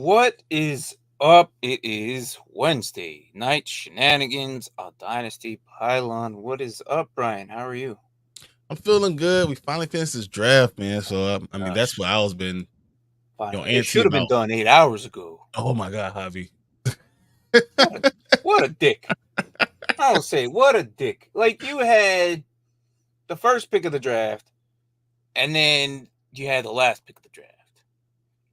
What is up? It is Wednesday night shenanigans, a Dynasty pylon. What is up, Brian? How are you? I'm feeling good. We finally finished this draft, man. So that's Gosh, what I was been, finally, it antsy should have been about. done 8 hours ago. Oh my God, Javi. What a what a dick! I will say, what a dick. Like you had the first pick of the draft, and then you had the last pick of the draft,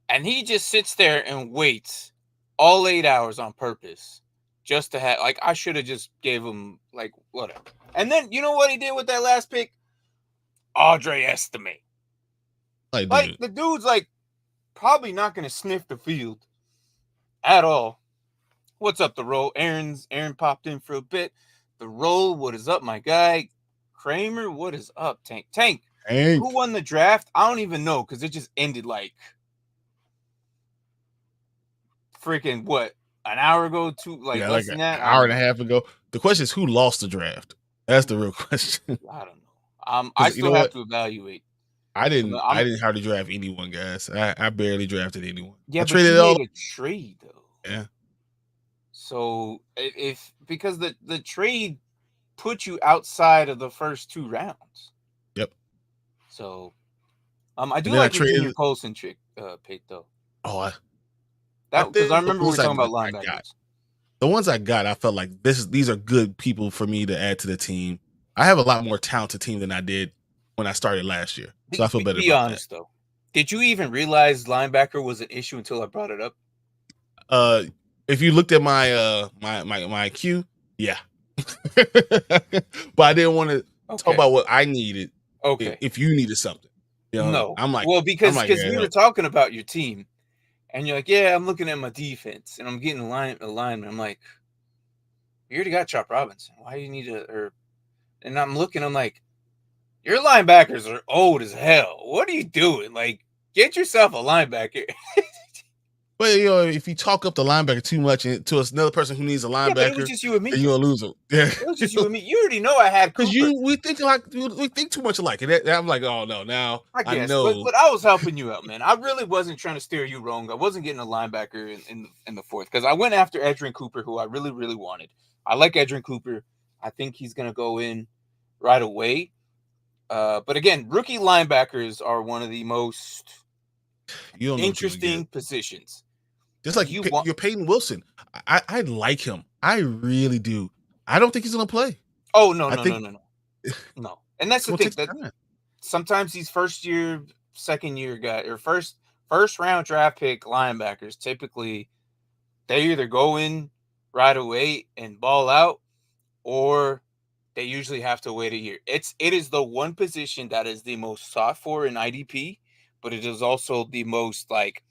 and he just sits there and waits all 8 hours on purpose just to have. Like I should have just gave him like whatever. And then you know what he did with that last pick? Audrey Estimate. Like, Like dude, the dude's like probably not gonna sniff the field at all. What's up, the roll? Aaron popped in for a bit. The roll, what is up, my guy? Kramer, what is up? Tank. Who Hank. won the draft? I don't even know because it just ended like freaking what, an hour ago, like Yeah, like less an than that. I hour don't and a know. half ago. The question is, who lost the draft? That's the real question. I don't know. I Because you still know have what? to evaluate. I I'm, didn't. I I'm didn't hardly draft anyone, guys. I barely drafted anyone. yeah, I but you traded it all. made a trade though. Yeah. So if because the trade put you outside of the first two rounds. Yep. So I And do then I like your traded. Junior Colson pick though. Oh, That I because I think the remember we were ones I, talking about I got. linebackers. The ones I got, I felt like these are good people for me to add to the team. I have a lot more talented team than I did when I started last year, so I feel better Be about that. honest though. Did you even realize linebacker was an issue until I brought it up? Uh, if you looked at my queue, yeah, but I didn't want to talk Okay. about what I needed. Okay. If you needed something, No. I'm like, Well, because yeah, we were no. talking about your team, and you're like, yeah, I'm looking at my defense, and I'm getting alignment. I'm like, you already got Chop Robinson. Why do you need to? And I'm looking. I'm like, your linebackers are old as hell. What are you doing? Like, get yourself a linebacker. But if you talk up the linebacker too much to another person who needs a Yeah, but it was linebacker, just you and then me. you're gonna lose them. Yeah, It was just you and me. You already know I had because Cooper. we think too much alike, and I'm like, oh no, now I I guess, but know. I was helping you out, man. I really wasn't trying to steer you wrong. I wasn't getting a linebacker in the fourth because I went after Edrin Cooper, who I really wanted. I like Edrin Cooper. I think he's gonna go in right away. But again, rookie linebackers are one of the most You don't know what you're gonna get. interesting positions. Just like You want? you're Peyton Wilson. I like him. I really do. I don't think he's gonna play. Oh no I no no think no no no. And that's it's the gonna thing take that time. sometimes these first year, second year guy or first round draft pick linebackers typically they either go in right away and ball out, or they usually have to wait a year. It is the one position that is the most sought for in IDP, but it is also the most like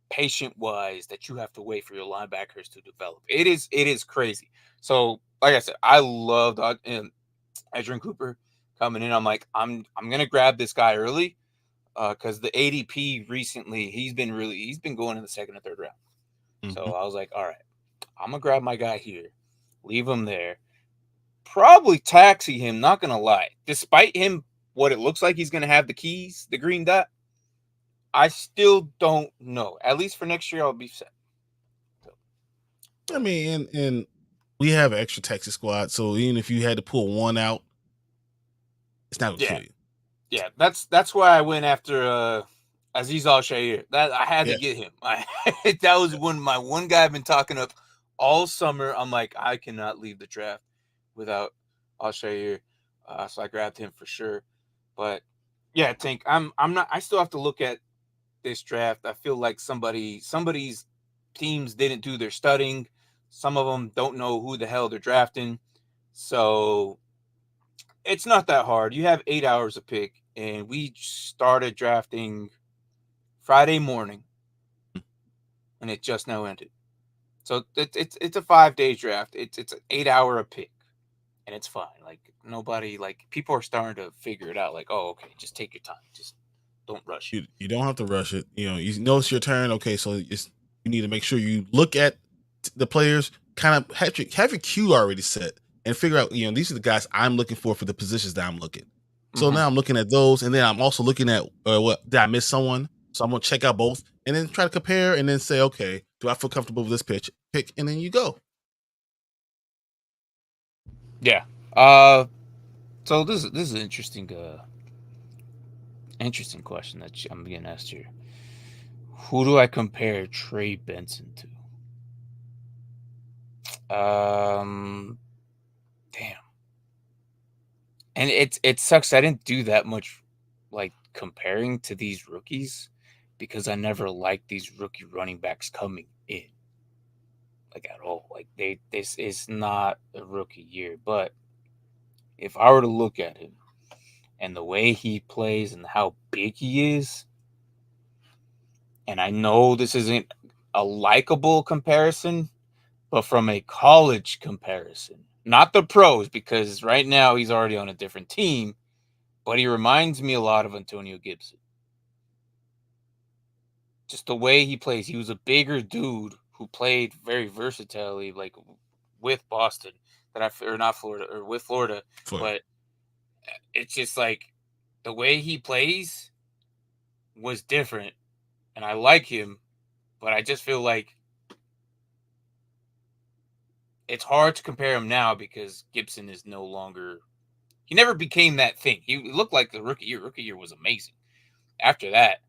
patient wise that you have to wait for your linebackers to develop. It is crazy. So like I said, I loved Edrin Cooper coming in. I'm like I'm gonna grab this guy early because the ADP recently he's been going in the second or third round. So Hmm. I was like, all right, I'm gonna grab my guy here, leave him there, probably taxi him. Not gonna lie, despite him, what it looks like he's gonna have the keys, the green dot. I still don't know. At least for next year, I'll be set. So, I but mean, and we have an extra Texas squad, so even if you had to pull one out, it's not gonna yeah, kill you. yeah, that's why I went after Aziz Al Shair. That I had to Yeah, get him. That was my one guy I've been talking up all summer. I'm like, I cannot leave the draft without Al Shair. So I grabbed him for sure. But yeah, Tank, I'm not. I still have to look at this draft. I feel like somebody's teams didn't do their studying. Some of them don't know who the hell they're drafting. So it's not that hard. You have 8 hours to pick, and we started drafting Friday morning, and it just now ended. So it's a 5 day draft. It's an 8 hour a pick, and it's fine. Like nobody like people are starting to figure it out. Like oh okay, just take your time. Just don't rush it. you don't have to rush it. You know it's your turn. Okay, so you need to make sure you look at the players, kind of have your queue already set, and figure out these are the guys I'm looking for the positions that I'm looking. So Mm-hmm. now I'm looking at those, and then I'm also looking at what did I miss someone? So I'm gonna check out both and then try to compare and then say, okay, do I feel comfortable with this pick, and then you go. Yeah. So this is an interesting interesting question that I'm being asked here. Who do I compare Trey Benson to? Damn. And it sucks. I didn't do that much like comparing to these rookies because I never liked these rookie running backs coming in. Like at all. Like this is not a rookie year. But if I were to look at him and the way he plays and how big he is, and I know this isn't a likable comparison, but from a college comparison, not the pros, because right now he's already on a different team, but he reminds me a lot of Antonio Gibson. Just the way he plays. He was a bigger dude who played very versatilely, like with Boston, or not Florida, or with Florida. But it's just like the way he plays was different, and I like him, but I just feel like it's hard to compare him now because Gibson is no longer. He never became that thing. He looked like the rookie year. Rookie year was amazing. After that,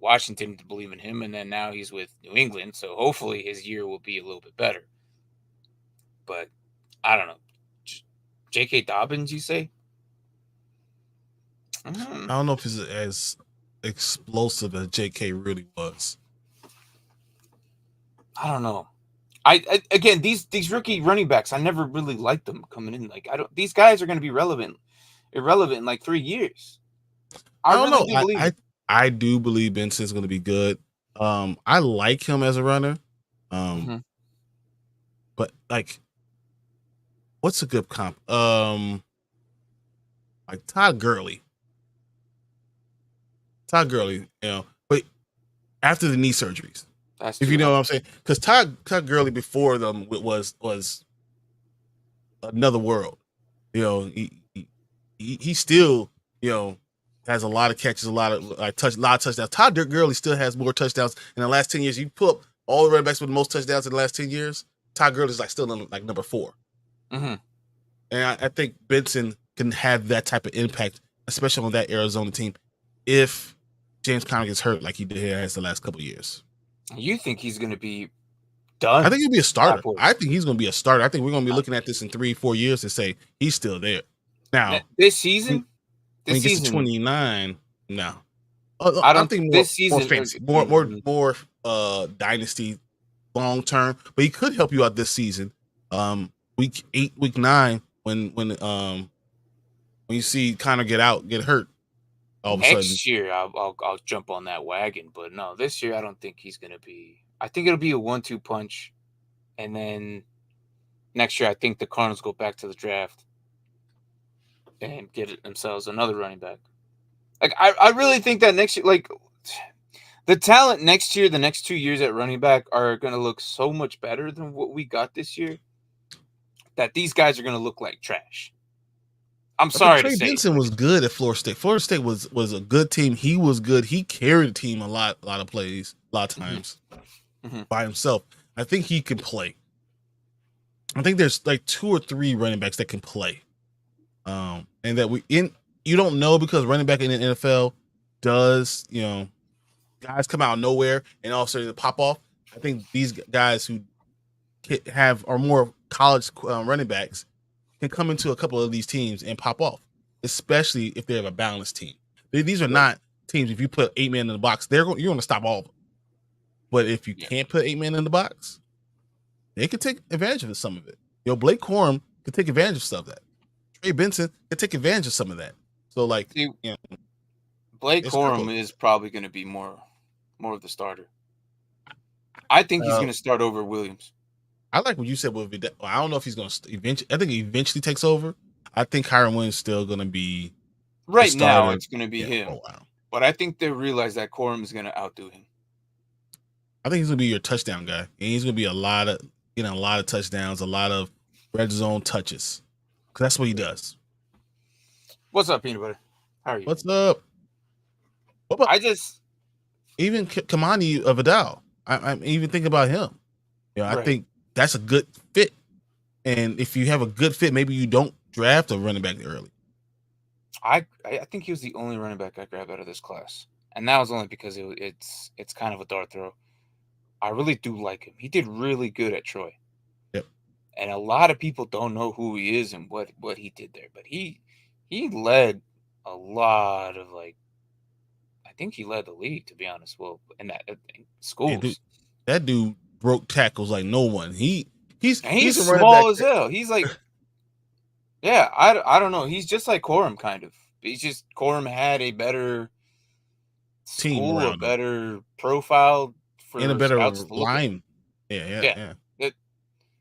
Washington didn't believe in him, and then now he's with New England, so hopefully his year will be a little bit better. But I don't know. J.K. Dobbins, you say? I don't know if he's as explosive as J.K. really was. I don't know. I again, these rookie running backs, I never really liked them coming in. Like these guys are going to be irrelevant in like 3 years. I don't really know. Do believe I do believe Benson's going to be good. I like him as a runner. But like, what's a good comp? Like Todd Gurley. But after the knee surgeries, if you know what I'm saying, because Todd Gurley before them was another world. He still has a lot of catches, a lot of touchdowns. Todd Gurley still has more touchdowns in the last 10 years. You pull up all the running backs with the most touchdowns in the last 10 years. Todd Gurley's still number 4. And I think Benson can have that type of impact, especially on that Arizona team, if James Conner gets hurt like he has the last couple of years. You think he's going to be done? I think he'll be a starter. I think he's going to be a starter. I think we're going to be looking at this in 3-4 years and say he's still there. Now, this season, when he gets to 29, no. I think this season, more fancy, more Dynasty long term, but he could help you out this season. Week 8, week 9, when you see Connor get hurt, all of a sudden. Next year, I'll jump on that wagon, but no, this year I don't think he's gonna be. I think it'll be a 1-2 punch, and then next year I think the Cardinals go back to the draft and get themselves another running back. Like I really think that next year, like the talent next year, the next 2 years at running back are gonna look so much better than what we got this year. That these guys are gonna look like trash. I'm sorry to say. Trey Benson was good at Florida State. Florida State was a good team. He was good. He carried the team a lot of plays, a lot of times by himself. I think he can play. I think there's like 2 or 3 running backs that can play. And that you don't know because running back in the NFL does, guys come out of nowhere and all of a sudden they pop off. I think these guys who are more college running backs can come into a couple of these teams and pop off, especially if they have a balanced team. These are not teams, if you put 8 men in the box, you're going to stop all of them. But if you can't put 8 men in the box, they can take advantage of some of it. Blake Corum can take advantage of some of that. Trey Benson can take advantage of some of that. So, Blake Corum is probably going to be more of the starter. I think he's going to start over Williams. I like what you said with Vidal. I don't know if he's going to eventually. I think he eventually takes over. I think Kyron Williams is still going to be right now. It's going to be him. For a while. But I think they realize that Corum is going to outdo him. I think he's going to be your touchdown guy, and he's going to be a lot of touchdowns, a lot of red zone touches. Because that's what he does. What's up, Peanut Butter? How are you? What's up? What about I just even Kamani Vidal? I'm even thinking about him. You know, I right. think that's a good fit. And if you have a good fit, maybe you don't draft a running back early. I think he was the only running back I grabbed out of this class, and that was only because it's kind of a dart throw. I really do like him. He did really good at Troy, Yep. and a lot of people don't know who he is and what he did there. But he led a lot of I think he led the league, to be honest. Well, in schools, that dude broke tackles like no one. He's he's a running back. small as hell. He's like, yeah, I don't know. He's just like Corum, kind of. He's just Corum had a better Team school, a around him better profile and a for better scouts to look at. line. Yeah. Yeah.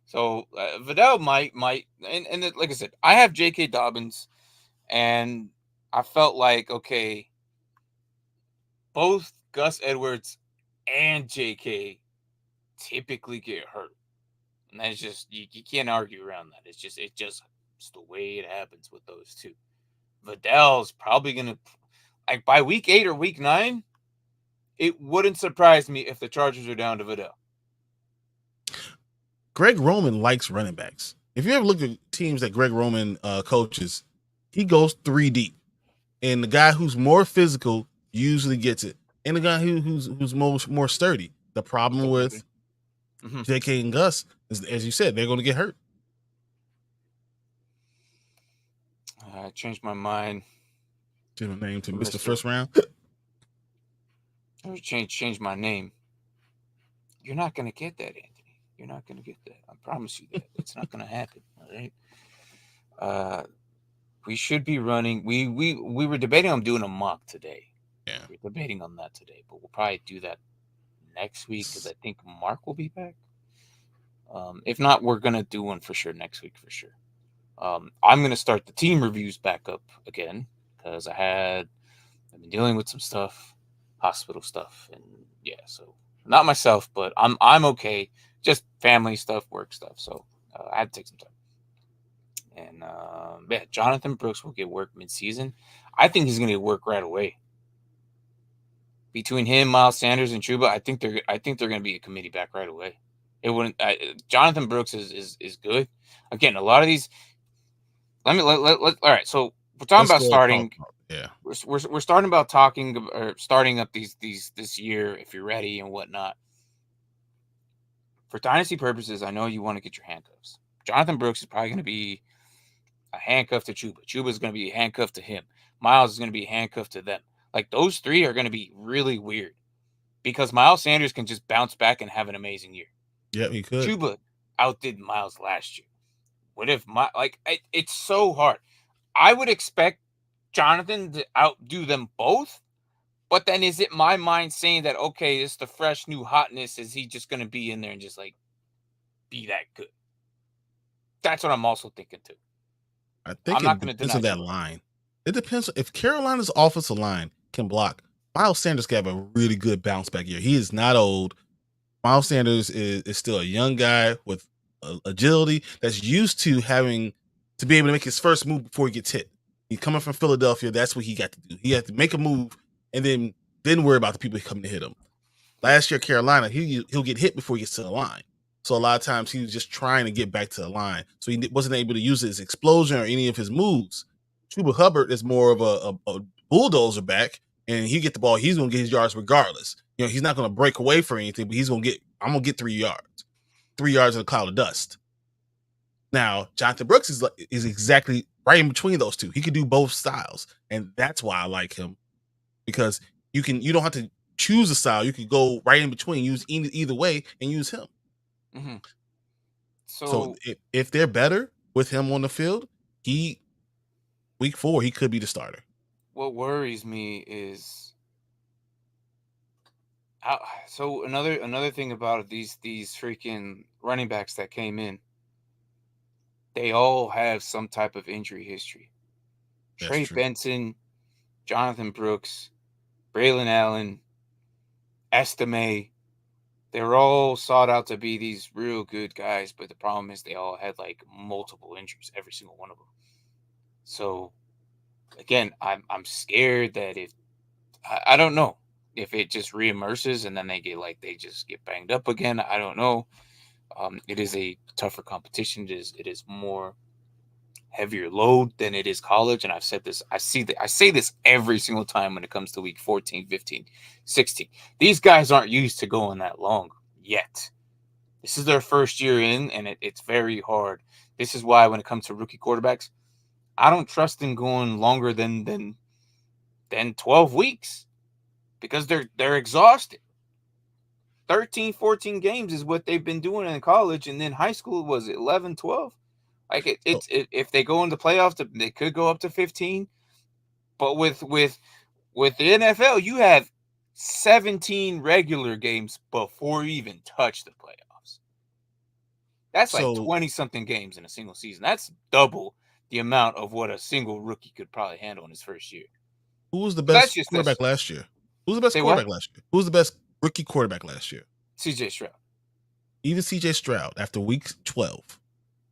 So Vidal might, and like I said, I have J.K. Dobbins, and I felt like, okay, both Gus Edwards and J.K. typically get hurt, and that's just you can't argue around that. It's the way it happens with those two. Vidal's probably gonna, like, by week 8 or week 9. It wouldn't surprise me if the Chargers are down to Vidal. Greg Roman likes running backs. If you ever look at teams that Greg Roman coaches, he goes 3 deep. And the guy who's more physical usually gets it. And the guy who's more sturdy. The problem with JK and Gus is, as you said, they're going to get hurt. I changed my mind. Change my name to Mr. First Round. I change my name. You're not going to get that, Anthony. You're not going to get that. I promise you that. It's not going to happen. All right. We should be running. We were debating on doing a mock today. Yeah. We're debating on that today, but we'll probably do that next week because I think Mark will be back. If not, we're going to do one for sure next week for sure. I'm going to start the team reviews back up again because I've been dealing with some stuff, hospital stuff, and yeah, so not myself, but I'm okay. Just family stuff, work stuff. So I had to take some time. And yeah, Jonathan Brooks will get work mid-season. I think he's going to get work right away. Between him, Miles Sanders, and Chuba, I think they're going to be a committee back right away. It wouldn't. Jonathan Brooks is good. Again, a lot of these. All right, so we're talking about starting. Yeah, we're starting about talking or starting up these this year if you're ready and whatnot. For dynasty purposes, I know you want to get your handcuffs. Jonathan Brooks is probably going to be a handcuff to Chuba. Chuba is going to be a handcuff to him. Miles is going to be a handcuff to them. Like, those three are going to be really weird because Miles Sanders can just bounce back and have an amazing year. Yeah, he could. Chuba outdid Miles last year. What if it's so hard. I would expect Jonathan to outdo them both, but then is it my mind saying that, okay, it's the fresh new hotness? Is he just going to be in there and just be that good? That's what I'm also thinking too. I think it depends on that line. It depends if Carolina's offensive line can block. Miles Sanders can have a really good bounce back year. He is not old. Miles Sanders is still a young guy with agility that's used to having to be able to make his first move before he gets hit. He's coming from Philadelphia. That's what he got to do. He had to make a move and then worry about the people coming to hit him. Last year, Carolina, he'll get hit before he gets to the line. So a lot of times he was just trying to get back to the line. So he wasn't able to use his explosion or any of his moves. Chuba Hubbard is more of a bulldozer back, and he get the ball. He's going to get his yards regardless. You know, he's not going to break away for anything, but I'm going to get 3 yards. 3 yards in a cloud of dust. Now, Jonathan Brooks is exactly right in between those two. He can do both styles, and that's why I like him because you don't have to choose a style. You can go right in between, use either way, and use him. Mm-hmm. So if they're better with him on the field, week 4 he could be the starter. What worries me is so another thing about these freaking running backs that came in, they all have some type of injury history. That's Trey true. Benson, Jonathan Brooks, Braylon Allen, Estime, they're all sought out to be these real good guys, but the problem is they all had multiple injuries, every single one of them. So again, I'm scared that if I don't know if it just reimmerses and then they just get banged up again. I don't know. It is a tougher competition. It is more heavier load than it is college. And I've said this, I say this every single time when it comes to week 14, 15, 16. These guys aren't used to going that long yet. This is their first year in, and it's very hard. This is why when it comes to rookie quarterbacks, I don't trust them going longer than 12 weeks because they're exhausted. 13, 14 games is what they've been doing in college, and then high school was 11, 12. Like if they go into playoffs, they could go up to 15. But with the NFL, you have 17 regular games before you even touch the playoffs. That's like So 20 something games in a single season. That's double the amount of what a single rookie could probably handle in his first year. who was the So best quarterback last year? Who was the best say quarterback what? last year? Who was the best rookie quarterback last year? CJ Stroud. Even CJ Stroud, after week 12,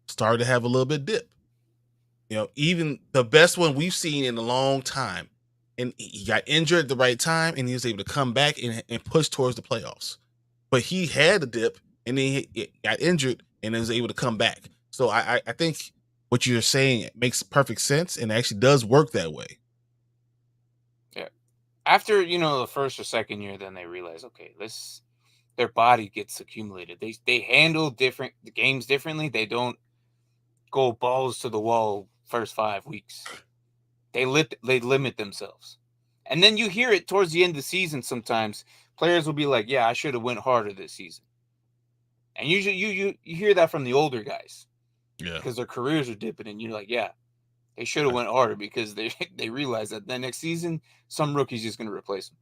started to have a little bit dip. You know, even the best one we've seen in a long time. And he got injured at the right time, and he was able to come back and push towards the playoffs. But he had a dip, and then he got injured, and was able to come back. So I think what you're saying makes perfect sense, and actually does work that way. Yeah. After, the first or second year, then they realize, okay, their body gets accumulated. They handle the games differently. They don't go balls to the wall first 5 weeks. They limit themselves. And then you hear it towards the end of the season sometimes. Players will be like, yeah, I should have went harder this season. And usually you hear that from the older guys. Yeah. Because their careers are dipping, and you're like, yeah, they should have went harder because they realize that the next season some rookie's just going to replace them.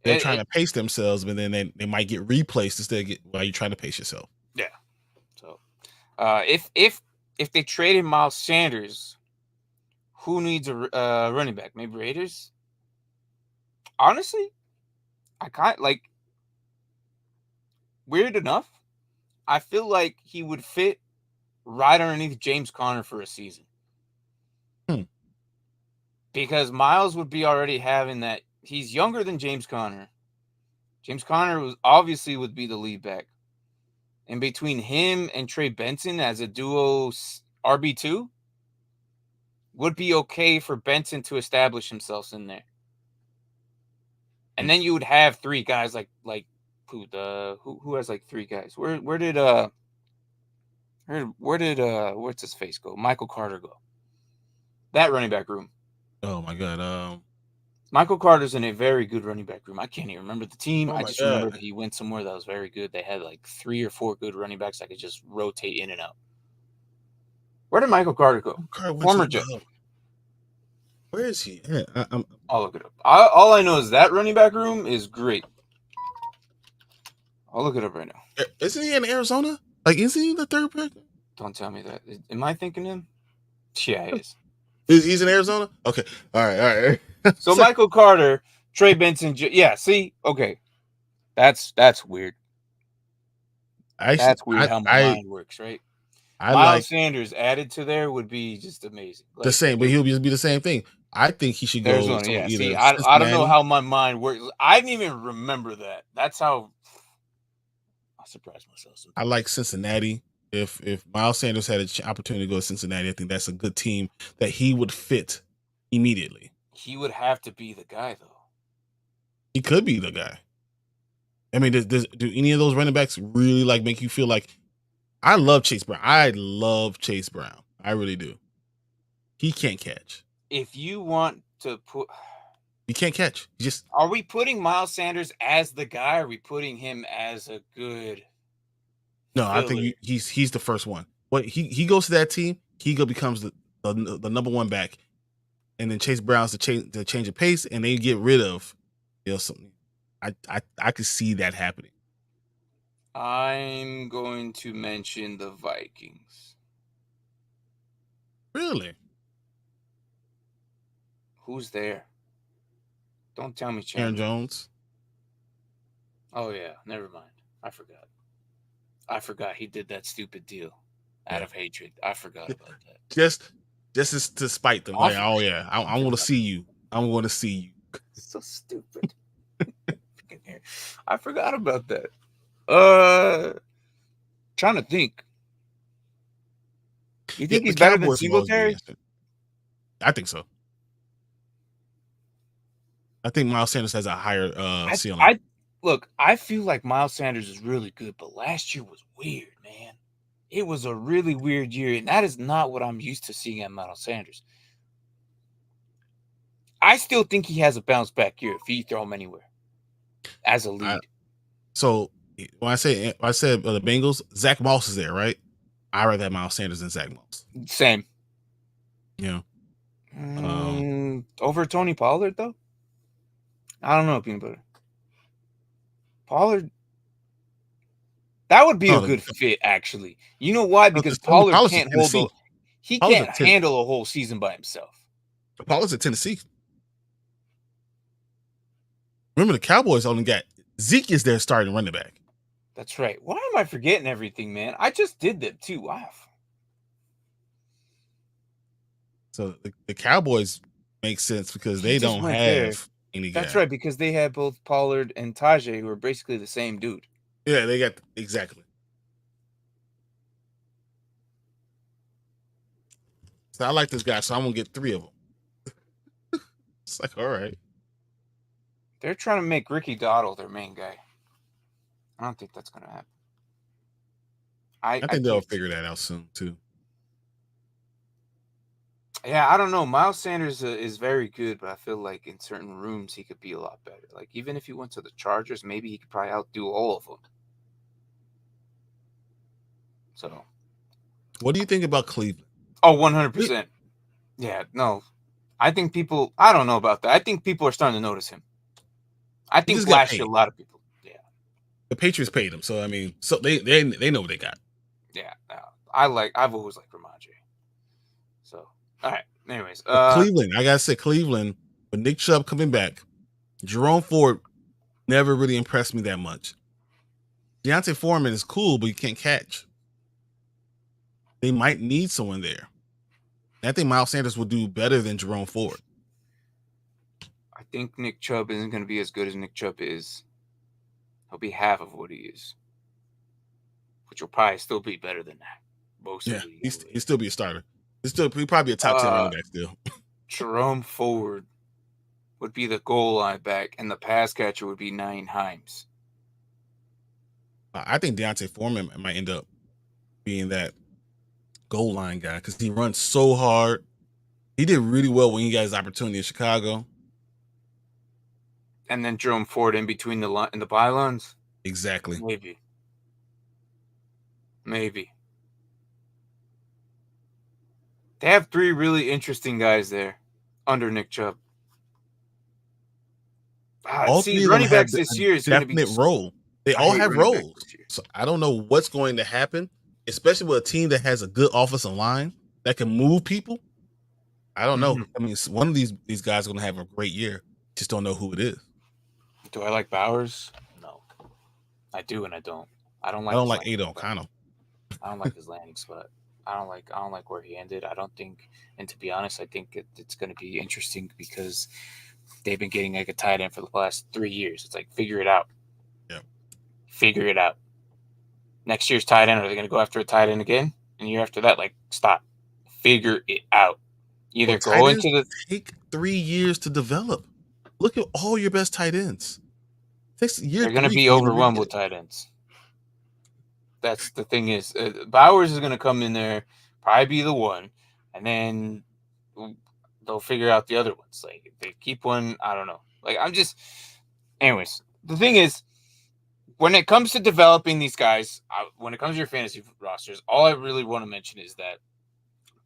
They're trying to pace themselves, but then they might get replaced instead of while you're trying to pace yourself. Yeah. So if they traded Miles Sanders, who needs a running back? Maybe Raiders? Honestly, I kind like, weird enough, I feel like he would fit right underneath James Conner for a season. Because Miles would be already having that. He's younger than James Conner. James Conner would be the lead back. And between him and Trey Benson as a duo RB2 would be okay for Benson to establish himself in there. And then you would have three guys like who has like three guys? Where did what's his face go? Michael Carter go? That running back room. Oh my god. Michael Carter's in a very good running back room. I can't even remember the team. Oh I my just God. remember that he went somewhere that was very good. They had like 3 or 4 good running backs that could just rotate in and out. Where did Michael Carter go? Former Jet. Where is he? I'll look it up. All I know is that running back room is great. I'll look it up right now. Isn't he in Arizona? Like, isn't he the third pick? Don't tell me that. Am I thinking him? Yeah, he is. He's in Arizona? Okay. All right. So Michael Carter, Trey Benson. Yeah, see? Okay. That's weird. That's weird how my mind works, right? Miles Sanders added to there would be just amazing. Like, the same, but he'll be the same thing. I think he should go Arizona, yeah. See, I don't know how my mind works. I didn't even remember that. That's how I surprised myself sometimes. I like Cincinnati. If Miles Sanders had an opportunity to go to Cincinnati, I think that's a good team that he would fit immediately. He would have to be the guy, though. He could be the guy. I mean, do any of those running backs really like make you feel like? I love Chase Brown. I love Chase Brown. I really do. He can't catch. If you want to put, he can't catch. Are we putting Miles Sanders as the guy? Or are we putting him as a good? No, filler? I think he's the first one. What he goes to that team, he becomes the number one back, and then Chase Brown's the change of pace, and they get rid of something. I could see that happening. I'm going to mention the Vikings. Really? Who's there? Don't tell me Chandler. Aaron Jones. Oh yeah, never mind. I forgot he did that stupid deal out of hatred. I forgot about that. Just to spite them. Like, oh yeah, I want to see you. I'm going to see you. So stupid. I forgot about that. Trying to think. You think he's better than Cowboys will always be the Singletary? answer. I think so. I think Miles Sanders has a higher ceiling. I feel like Miles Sanders is really good, but last year was weird, man. It was a really weird year, and that is not what I'm used to seeing at Miles Sanders. I still think he has a bounce back year if he throw him anywhere as a lead. So when I said the Bengals, Zach Moss is there, right? I rather have Miles Sanders than Zach Moss. Same. Yeah. Over Tony Pollard though? I don't know, peanut butter. Pollard. That would be a good fit, actually. You know why? Because Pollard can't handle a whole season by himself. Pollard's at Tennessee. Remember, the Cowboys only got Zeke is their starting running back. That's right. Why am I forgetting everything, man? I just did them too. Wow. So the Cowboys make sense because they don't have any guy. That's right, because they have both Pollard and Tajay, who are basically the same dude. Yeah, they got exactly. So I like this guy, so I'm gonna get 3 of them. It's like, all right. They're trying to make Ricky Dottle their main guy. I don't think that's gonna happen. I think they'll figure that out soon too. Yeah, I don't know. Miles Sanders is very good, but I feel like in certain rooms he could be a lot better. Like even if he went to the Chargers, maybe he could probably outdo all of them. So, what do you think about Cleveland? Oh, 100%. Yeah, no. I think people, I don't know about that. I think people are starting to notice him. I think last year a lot of people. Yeah. The Patriots paid him, so I mean, so they know what they got. Yeah, I've always liked Ramondre. So, all right. Anyways, Cleveland, I gotta say, Cleveland, with Nick Chubb coming back, Jerome Ford never really impressed me that much. Deontay Foreman is cool, but you can't catch. They might need someone there. I think Miles Sanders will do better than Jerome Ford. I think Nick Chubb isn't going to be as good as Nick Chubb is. He'll be half of what he is, which will probably still be better than that. He'll still be a starter. He'll probably be a top 10 running back still. Jerome Ford would be the goal line back, and the pass catcher would be Nyheim Hines. I think Deontay Foreman might end up being that goal line guy because he runs so hard. He did really well when he got his opportunity in Chicago. And then Jerome Ford in between the pylons? Exactly. Maybe. They have 3 really interesting guys there under Nick Chubb. All 3 running backs this year is going to be a role. They all have roles. So I don't know what's going to happen, especially with a team that has a good offensive line that can move people. I don't know. I mean, one of these guys is going to have a great year. Just don't know who it is. Do I like Bowers? No. I do and I don't. I don't like Ado O'Connell. I don't like his landing spot. I don't like where he ended. I don't think, and to be honest, I think it's going to be interesting because they've been getting like a tight end for the last 3 years. It's like, figure it out. Yeah. Figure it out. Next year's tight end, are they going to go after a tight end again? And year after that, like, stop. Figure it out. Either go into the... Take 3 years to develop. Look at all your best tight ends. They're going to be overwhelmed with tight ends. That's the thing is, Bowers is going to come in there, probably be the one, and then they'll figure out the other ones. Like, if they keep one, I don't know. Like, anyways, the thing is, when it comes to developing these guys, when it comes to your fantasy rosters, all I really want to mention is that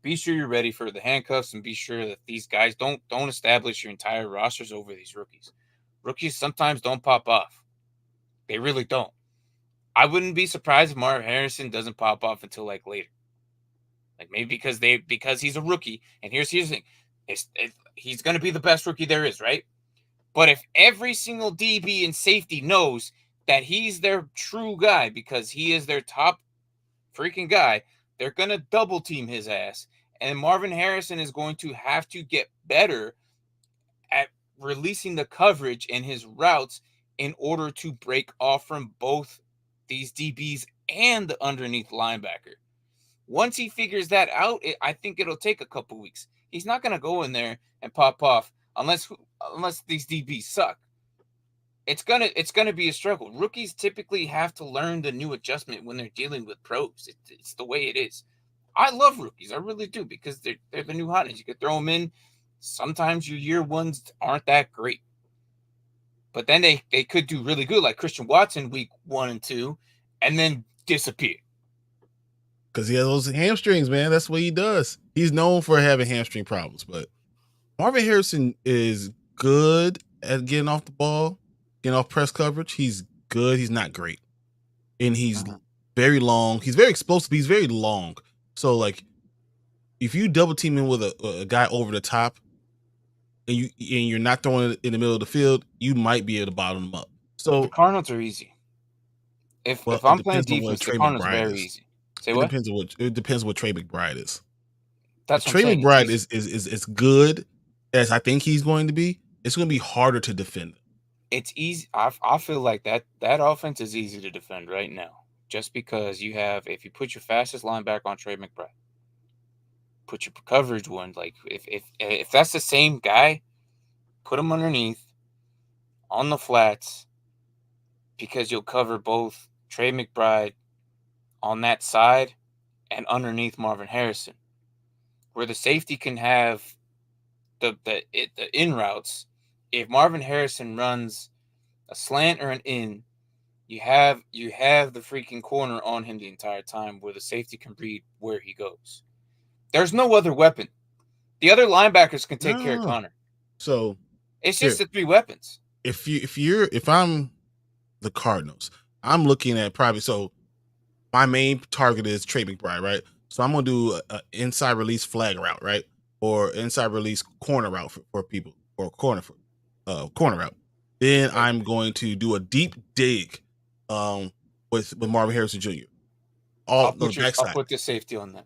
be sure you're ready for the handcuffs and be sure that these guys don't establish your entire rosters over these rookies. Rookies sometimes don't pop off. They really don't. I wouldn't be surprised if Marvin Harrison doesn't pop off until like later. Like maybe because he's a rookie. And here's the thing. He's going to be the best rookie there is, right? But if every single DB and safety knows that he's their true guy because he is their top freaking guy, they're going to double team his ass. And Marvin Harrison is going to have to get better at releasing the coverage in his routes in order to break off from both these DBs and the underneath linebacker. Once he figures that out, I think it'll take a couple weeks. He's not going to go in there and pop off unless these DBs suck. It's gonna be a struggle. Rookies typically have to learn the new adjustment when they're dealing with pros. It's the way it is. I love rookies, I really do, because they're the new hotness. You could throw them in. Sometimes your year ones aren't that great, but then they could do really good, like Christian Watson week 1 and 2, and then disappear. Because he has those hamstrings, man. That's what he does. He's known for having hamstring problems, but Marvin Harrison is good at getting off the ball, getting off press coverage. He's good. He's not great. And he's very long. He's very explosive. He's very long. So, like, if you double team him with a guy over the top and you're not throwing it in the middle of the field, you might be able to bottom him up. So the Cardinals are easy. If I'm playing defense, the Cardinals are very easy. Say what? It depends what Trey McBride is. That's Trey McBride is good as I think he's going to be. It's going to be harder to defend. It's easy. I feel like that offense is easy to defend right now, just because if you put your fastest linebacker on Trey McBride, put your coverage one, like if that's the same guy, put him underneath on the flats, because you'll cover both Trey McBride on that side and underneath Marvin Harrison, where the safety can have the in routes. If Marvin Harrison runs a slant or an in, you have the freaking corner on him the entire time, where the safety can read where he goes. There's no other weapon. The other linebackers can take care of Connor. So it's just the 3 weapons. If I'm the Cardinals, I'm looking at probably, so my main target is Trey McBride, right? So I'm gonna do an inside release flag route, right, or inside release corner route for people, or corner route. Then I'm going to do a deep dig, with Marvin Harrison Jr. I'll put the safety on that,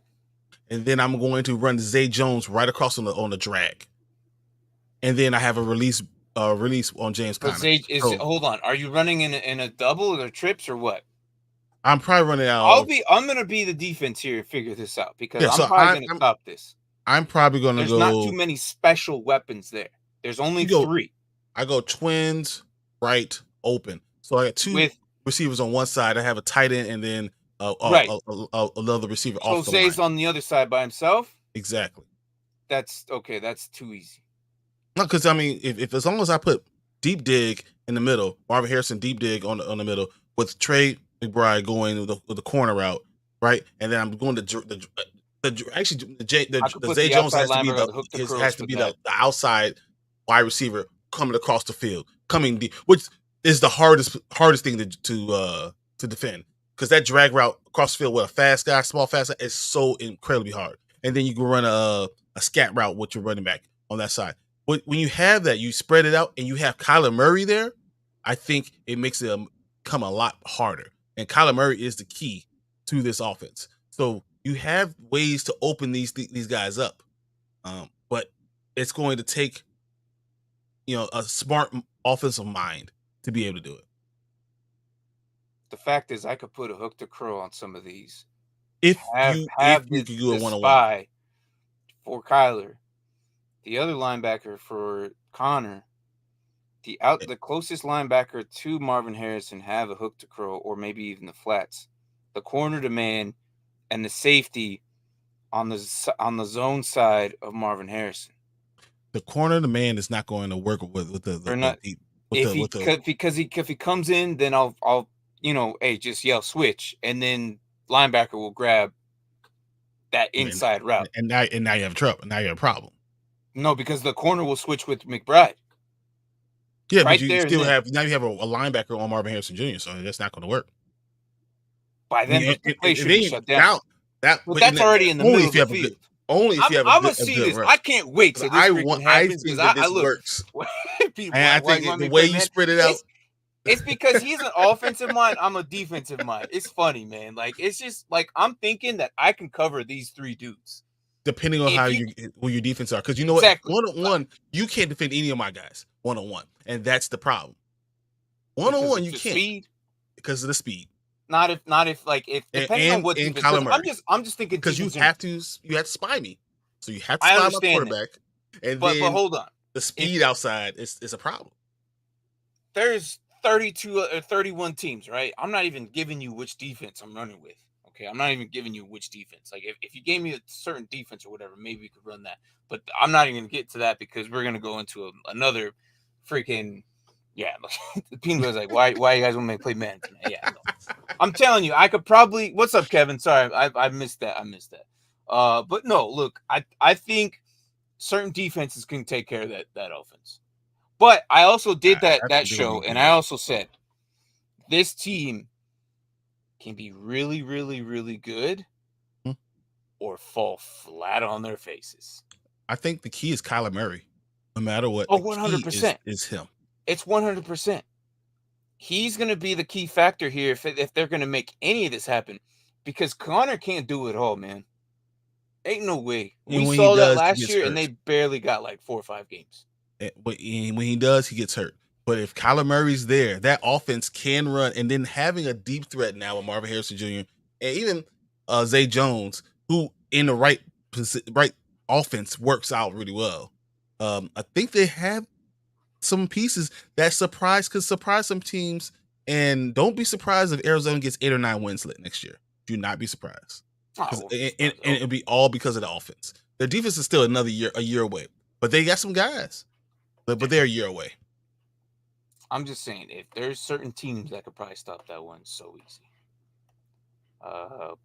and then I'm going to run Zay Jones right across on the drag, and then I have a release on James Conner. Hold on, are you running in a double or trips or what? I'm probably running out. I'm gonna be the defense here and figure this out, because I'm probably gonna stop this. I'm probably gonna go. There's not too many special weapons there. There's only 3. I go twins right open. So I got 2 receivers on one side. I have a tight end and then another receiver off the line. Jose's on the other side by himself. Exactly. That's okay. That's too easy. No, because I mean, if as long as I put deep dig in the middle, Marvin Harrison deep dig on the middle with Trey McBride going with the corner route, right, and then I'm going to the Zay Jones has to be the outside wide receiver coming across the field, coming deep, which is the hardest thing to defend, because that drag route across the field with a fast guy, small fast guy, is so incredibly hard. And then you can run a scat route with your running back on that side. But when you have that, you spread it out, and you have Kyler Murray there, I think it makes it come a lot harder. And Kyler Murray is the key to this offense. So you have ways to open these guys up, but it's going to take a smart offensive mind to be able to do it. The fact is, I could put a hook to crow on some of these. If you could do a one-on-one for Kyler, the other linebacker for Connor, the closest linebacker to Marvin Harrison have a hook to crow, or maybe even the flats. The corner to man and the safety on the zone side of Marvin Harrison. The corner to man is not going to work with the because he comes in, then I'll just yell switch, and then linebacker will grab that inside route. And now you have trouble. Now you have a problem. No, because the corner will switch with McBride. Yeah, right, but you still have a linebacker on Marvin Harrison Jr., so that's not going to work. By then, the play should be shut down. That's already in the middle of the field. Only if you have I'm gonna see this. Rush. I can't wait till this happens. I think that this works. And I think the way you spread it out. It's because he's an offensive mind. I'm a defensive mind. It's funny, man. Like, it's just like I'm thinking that I can cover these 3 dudes. Depending on how your defense are, because you know exactly. what, 1-on-1, you can't defend any of my guys 1-on-1, and that's the problem. Because 1-on-1, of you the can't speed. because of the speed. Not if like if depending on what And defense. Kyler Murray, I'm just thinking because defense. you have to spy me, so you have to I spy my understand that, quarterback, and but then hold on. the speed outside is a problem. There's 32 or 31 teams, right? I'm not even giving you which defense I'm running with. Okay, I'm not even giving you which defense. Like if you gave me a certain defense or whatever, maybe you could run that. But I'm not even gonna get to that because we're gonna go into another freaking the Peanut was like, why you guys want me to play man tonight? Yeah, no. I'm telling you, I could probably. What's up, Kevin? Sorry, I missed that. But no, look, I think certain defenses can take care of that offense. But I also did that They're gonna show, be and good. I also said this team can be really, really, really good, or fall flat on their faces. I think the key is Kyler Murray. No matter what, Oh, the key 100%. is him. It's 100%. He's going to be the key factor here if they're going to make any of this happen, because Connor can't do it all, man. Ain't no way. We saw that last year, and they barely got like 4 or 5 games. When he does, he gets hurt. But if Kyler Murray's there, that offense can run, and then having a deep threat now with Marvin Harrison Jr. and even Zay Jones, who in the right offense works out really well. I think they have some pieces that could surprise some teams, and don't be surprised if Arizona gets 8 or 9 wins next year. Do not be surprised. And it'll be all because of the offense. Their defense is still a year away, but they got some guys. But they're a year away. I'm just saying, if there's certain teams that could probably stop that one so easy.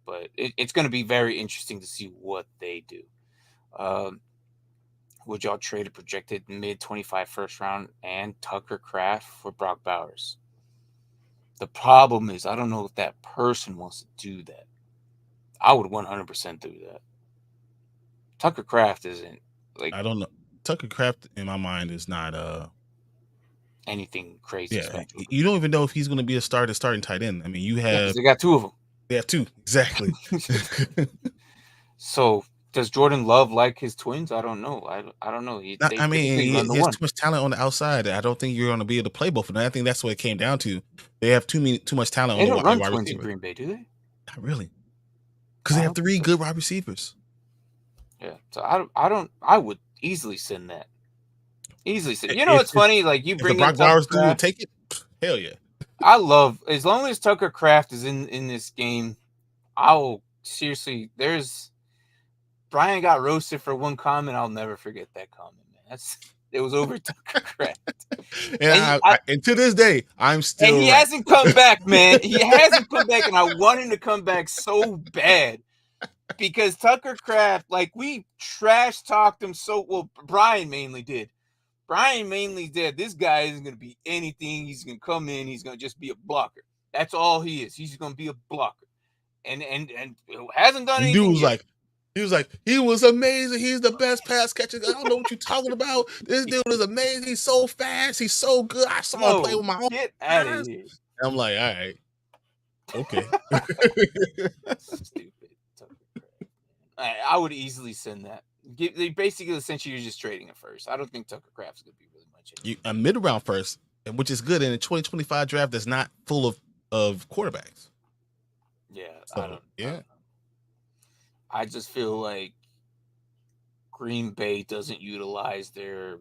But it's going to be very interesting to see what they do. Would y'all trade a projected mid-25 first round and Tucker Kraft for Brock Bowers? The problem is, I don't know if that person wants to do that. I would 100% do that. Tucker Kraft isn't like. I don't know. Tucker Kraft in my mind is not anything crazy. Yeah, you don't even know if he's going to be a starting tight end. I mean, you have they got 2 of them. They have 2 exactly. So does Jordan Love like his twins? I don't know. I don't know. He has too much talent on the outside. I don't think you're going to be able to play both of them. I think that's what it came down to. They have too much talent. They don't run twins in Green Bay, do they? Not really, because they have 3 good wide receivers. Yeah, so I would easily send that. Easily send. You know what's funny? Like you bring Brock Bowers do take it. Hell yeah. I love, as long as Tucker Kraft is in this game, I will seriously. Brian got roasted for one comment. I'll never forget that comment, man. It was over Tucker Kraft. and to this day, I'm still. And he hasn't come back, man. He hasn't come back, and I want him to come back so bad, because Tucker Kraft, like, we trash talked him so well. Brian mainly did. This guy isn't going to be anything. He's going to come in. He's going to just be a blocker. That's all he is. He's going to be a blocker. And hasn't done anything. He was like, he was amazing. He's the best pass catcher. I don't know what you're talking about. This dude is amazing. He's so fast. He's so good. I saw him play with my own. Get out of here. I'm like, all right. Okay. Stupid. I would easily send that. They basically, essentially, you're just trading it first. I don't think Tucker Kraft's going to be really much. A mid-round first, which is good in a 2025 draft that's not full of quarterbacks. Yeah, so, I don't know. I just feel like Green Bay doesn't utilize their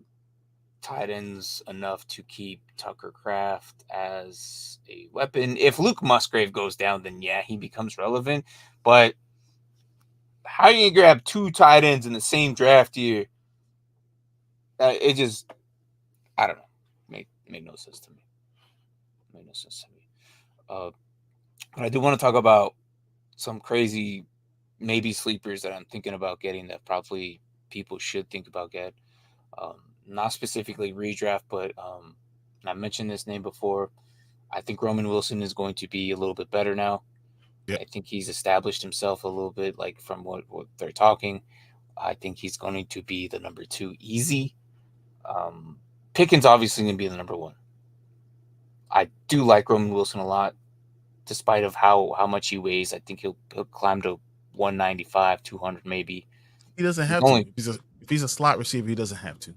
tight ends enough to keep Tucker Kraft as a weapon. If Luke Musgrave goes down, then yeah, he becomes relevant. But how are you going to grab 2 tight ends in the same draft year? It just, I don't know. Made no sense to me. But I do want to talk about some crazy maybe sleepers that I'm thinking about getting, that probably people should think about getting. Not specifically redraft, but I mentioned this name before. I think Roman Wilson is going to be a little bit better now. Yep. I think he's established himself a little bit, like from what they're talking. I think he's going to be the number 2 easy. Pickens obviously going to be the number 1. I do like Roman Wilson a lot, despite of how much he weighs. I think he'll climb to 195, 200 maybe. He doesn't have to. If he's a slot receiver, he doesn't have to.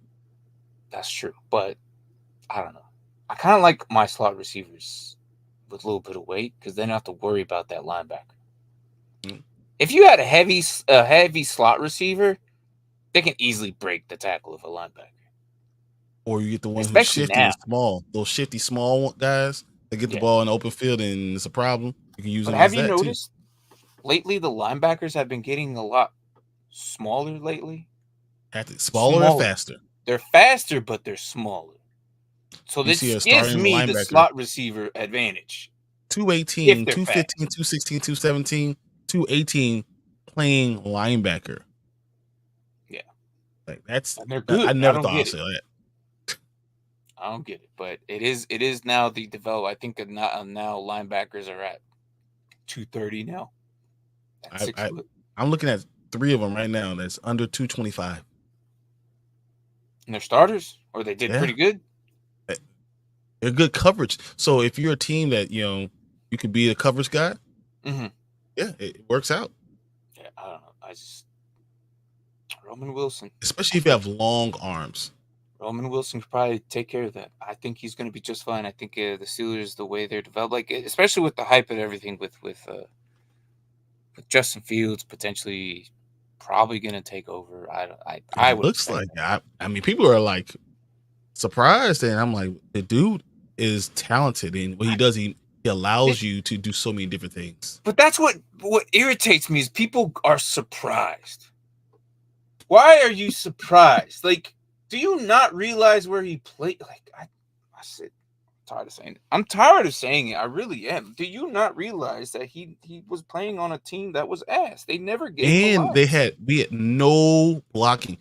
That's true, but I don't know. I kind of like my slot receivers with a little bit of weight because they don't have to worry about that linebacker. Mm. If you had a heavy slot receiver, they can easily break the tackle of a linebacker. Or you get the one who's shifty and small. Those shifty small guys that get the ball in the open field and it's a problem. You can use them as that too. Have you noticed lately the linebackers have been getting a lot smaller lately? Smaller or faster? They're faster, but they're smaller. So this gives me the slot receiver advantage. 218, 215, 216, 217, 218 playing linebacker. Yeah. Like that's they're good. I never thought I'd say that. I don't get it, but it is now the develop. I think now linebackers are at 230 now. I'm looking at 3 of them right now that's under 225. And they're starters, or they did pretty good. They're good coverage. So if you're a team that you could be a coverage guy, it works out. Yeah, I don't know. Roman Wilson, especially if you have long arms. Roman Wilson could probably take care of that. I think he's going to be just fine. I think the Steelers, the way they're developed, like especially with the hype and everything, with Justin Fields potentially probably going to take over. I would. Looks like I mean, people are like surprised, and I'm like, the dude is talented, and what he does, he allows you to do so many different things. But that's what irritates me is people are surprised. Why are you surprised? Like, do you not realize where he played? Like, I said, I'm tired of saying it. I'm tired of saying it. I really am. Do you not realize that he was playing on a team that was ass? They never gave him. And we had no blocking.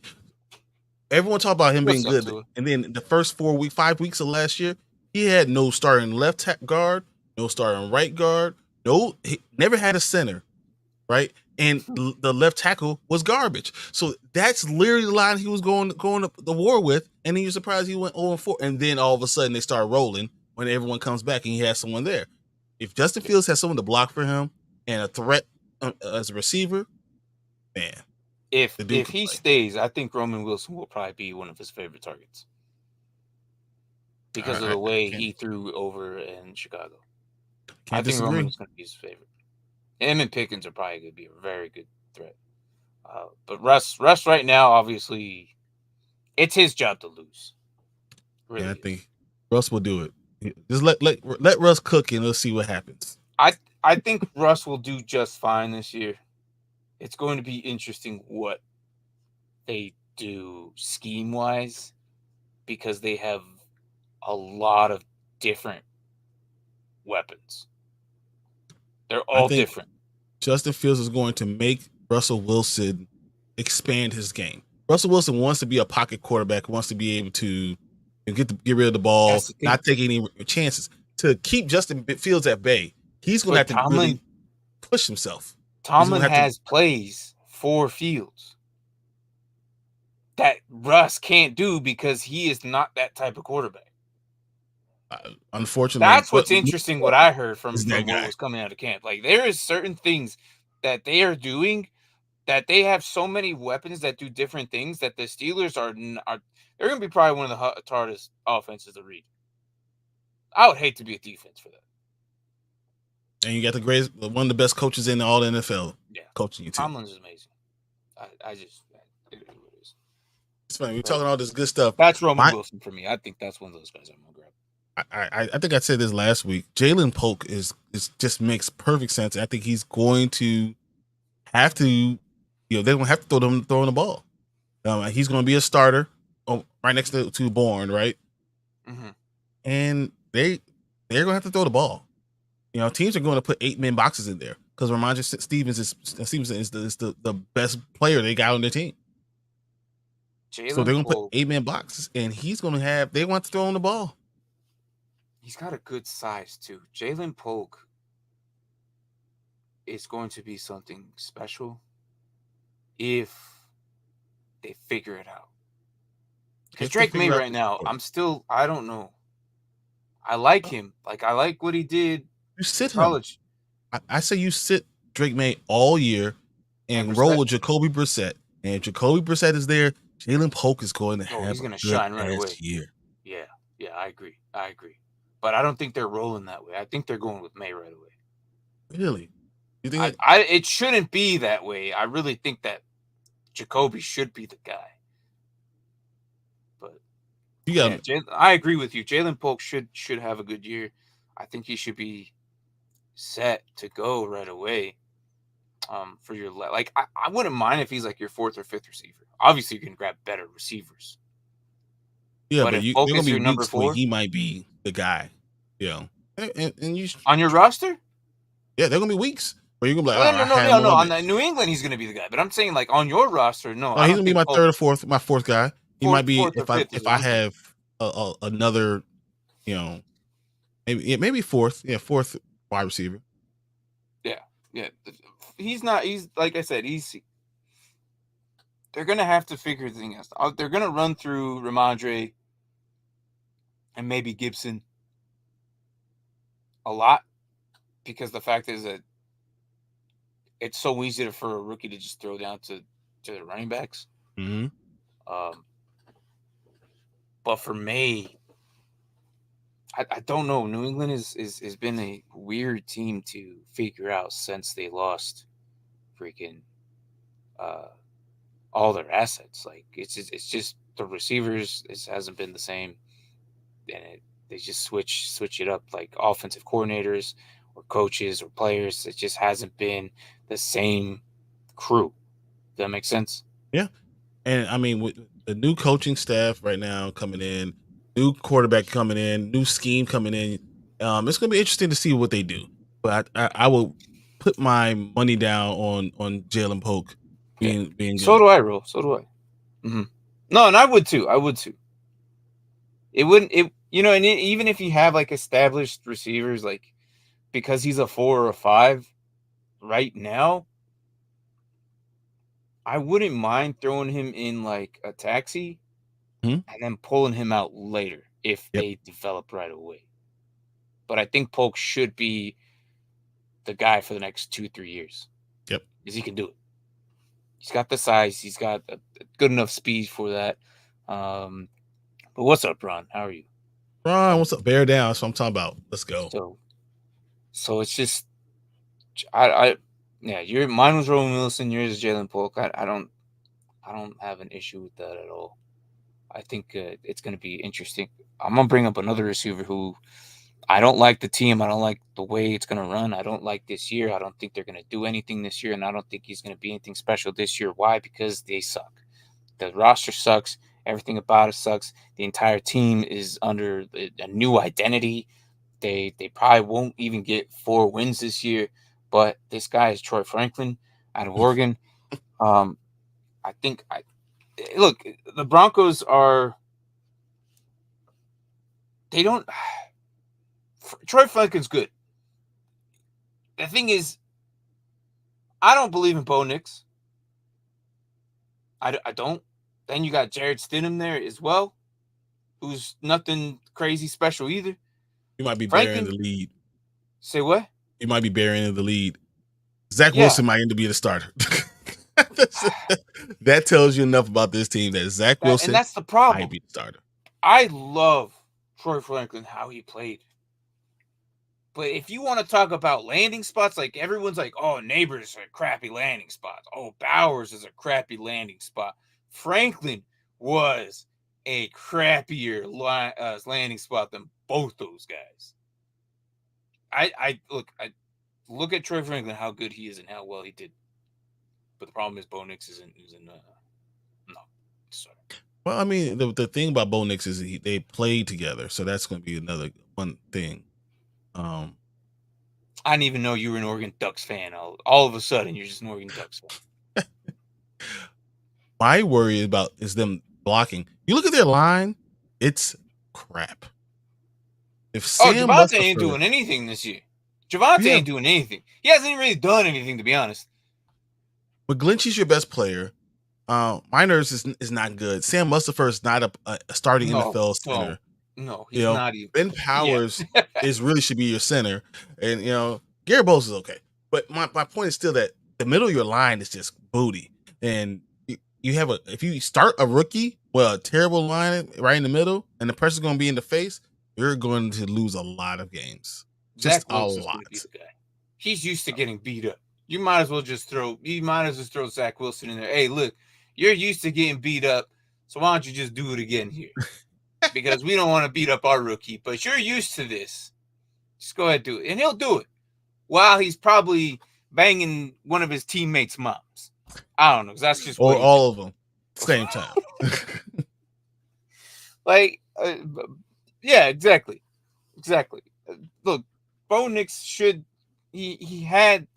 Everyone talked about him being good, and then the first 5 weeks of last year, he had no starting left guard, no starting right guard, he never had a center, right? And the left tackle was garbage. So that's literally the line he was going to the war with. And then you're surprised he went 0-4. And then all of a sudden they start rolling when everyone comes back and he has someone there. If Justin Fields has someone to block for him and a threat as a receiver, man. If he stays, I think Roman Wilson will probably be one of his favorite targets because of the way he threw over in Chicago. I think Roman is going to be his favorite. Him and Pickens are probably going to be a very good threat. But Russ right now, obviously, it's his job to lose. Really, I think Russ will do it. Just let Russ cook and let's see what happens. I think Russ will do just fine this year. It's going to be interesting what they do scheme-wise because they have a lot of different weapons. They're all different. Justin Fields is going to make Russell Wilson expand his game. Russell Wilson wants to be a pocket quarterback, wants to be able to get rid of the ball, not take any chances. To keep Justin Fields at bay, he's going to have to really push himself. Tomlin has plays for Fields that Russ can't do because he is not that type of quarterback. Unfortunately, that's what's interesting. What I heard from what was coming out of camp, like there is certain things that they are doing that they have so many weapons that do different things that the Steelers are they're going to be probably one of the hardest offenses to read. I would hate to be a defense for that. And you got one of the best coaches in all the NFL. Yeah, coaching you too. Tomlin's amazing. It is. It's funny. We're talking all this good stuff. That's Roman Wilson for me. I think that's one of those guys I'm gonna grab. I think I said this last week. Jalen Polk is just makes perfect sense. I think he's going to have to, they're going to have to throw in the ball. He's going to be a starter right next to Bourne, right? Mm-hmm. And they're going to have to throw the ball. Teams are going to put 8-man boxes in there because Ramondre Stevenson is the best player they got on their team. So they're going to put 8-man boxes, and they want to throw on the ball. He's got a good size, too. Jalen Polk is going to be something special if they figure it out. Because Drake May right now, I don't know. I like him. Like, I like what he did in college. I say you sit Drake May all year and roll with Jacoby Brissett And if Jacoby Brissett is there, Jalen Polk is going to Oh, have he's a going to good shine right away. year. Yeah, I agree. But I don't think they're rolling that way. I think they're going with May right away. Really? You think it shouldn't be that way. I really think that Jacoby should be the guy. But I agree with you. Jalen Polk should have a good year. I think he should be set to go right away. For your I wouldn't mind if he's like your fourth or fifth receiver. Obviously, you can grab better receivers. Yeah, But but if there Polk gonna is be your number weeks where 4 he might be the guy. You know, and you on your roster, there are gonna be weeks where you're gonna be like, no. I have him on my On bench. New England, he's going to be the guy. But I'm saying like on your roster, no, No, I he's don't gonna be think my Polk my fourth guy. He might be fourth or fifth is if what I I'm saying. have another, maybe fourth, fourth wide receiver. Yeah. He's not. He's like I said. They're gonna have to figure things out. They're gonna run through Ramondre and maybe Gibson a lot because the fact is that it's so easy for a rookie to just throw down to the running backs. Mm-hmm. But for May, I don't know. New England has been a weird team to figure out since they lost freaking all their assets. Like it's just the receivers. It hasn't been the same, and they just switch it up like offensive coordinators or coaches or players. It just hasn't been the same crew. Does that make sense? Yeah, and I mean with the new coaching staff right now coming in, new quarterback coming in, new scheme coming in, it's gonna be interesting to see what they do. But I will put my money down on Jalen Polk being So good. do I, Ro. So do I. Mm-hmm. No, and I would too. It wouldn't. And even if you have like established receivers, like because he's a 4 or a 5 right now, I wouldn't mind throwing him in like a taxi and then pulling him out later if Yep. they develop right away. But I think Polk should be the guy for the next 2-3 years. Yep. Because he can do it. He's got the size. He's got a good enough speed for that. But what's up, Ron? How are you? Ron, what's up? Bear down. That's what I'm talking about. Let's go. So it's just, mine was Roman Wilson. Yours is Jalen Polk. I don't have an issue with that at all. I think it's going to be interesting. I'm gonna bring up another receiver who I don't like the team. I don't like the way it's going to run. I don't like this year. I don't think they're going to do anything this year, and I don't think he's going to be anything special this year. Why? Because they suck. The roster sucks. Everything about it sucks. The entire team is under a new identity. They probably won't even get 4 wins this year. But this guy is Troy Franklin out of Oregon. I think look, the Broncos are. They don't. Troy Franklin's good. The thing is, I don't believe in Bo Nix. I don't. Then you got Jared Stidham there as well, who's nothing crazy special either. You might be burying the lead. Say what? You might be burying the lead. Zach Wilson might end up being the starter. That tells you enough about this team that Zach Wilson and that's the problem. might be the starter. I love Troy Franklin, how he played. But if you want to talk about landing spots, like everyone's like, oh, Neighbors are crappy landing spots. Oh, Bowers is a crappy landing spot. Franklin was a crappier landing spot than both those guys. I look at Troy Franklin, how good he is and how well he did. But the problem is Bo Nix isn't. No, sorry. Well, I mean, the thing about Bo Nix is they played together, so that's going to be another one thing. I didn't even know you were an Oregon Ducks fan. All of a sudden, you're just an Oregon Ducks fan. My worry is them blocking. You look at their line; it's crap. If Javonte ain't doing anything this year. Javonte ain't doing anything. He hasn't even really done anything, to be honest. McGlinchey's your best player. Miners is not good. Sam Mustipher is not a starting NFL center. No, he's not even. Ben Powers should be your center, and Gary Bowles is okay. But my point is still that the middle of your line is just booty, and if you start a rookie with a terrible line right in the middle, and the person's going to be in the face, you're going to lose a lot of games. Just Zach a Wilson's lot. going to be the guy. He's used to getting beat up. You might as well just throw Zach Wilson in there. Hey, look, you're used to getting beat up, so why don't you just do it again here? Because we don't want to beat up our rookie, but you're used to this. Just go ahead and do it. And he'll do it while he's probably banging one of his teammates' moms. I don't know, because that's just or all of them same time. Like, yeah, exactly. Look, Bo Nix should he had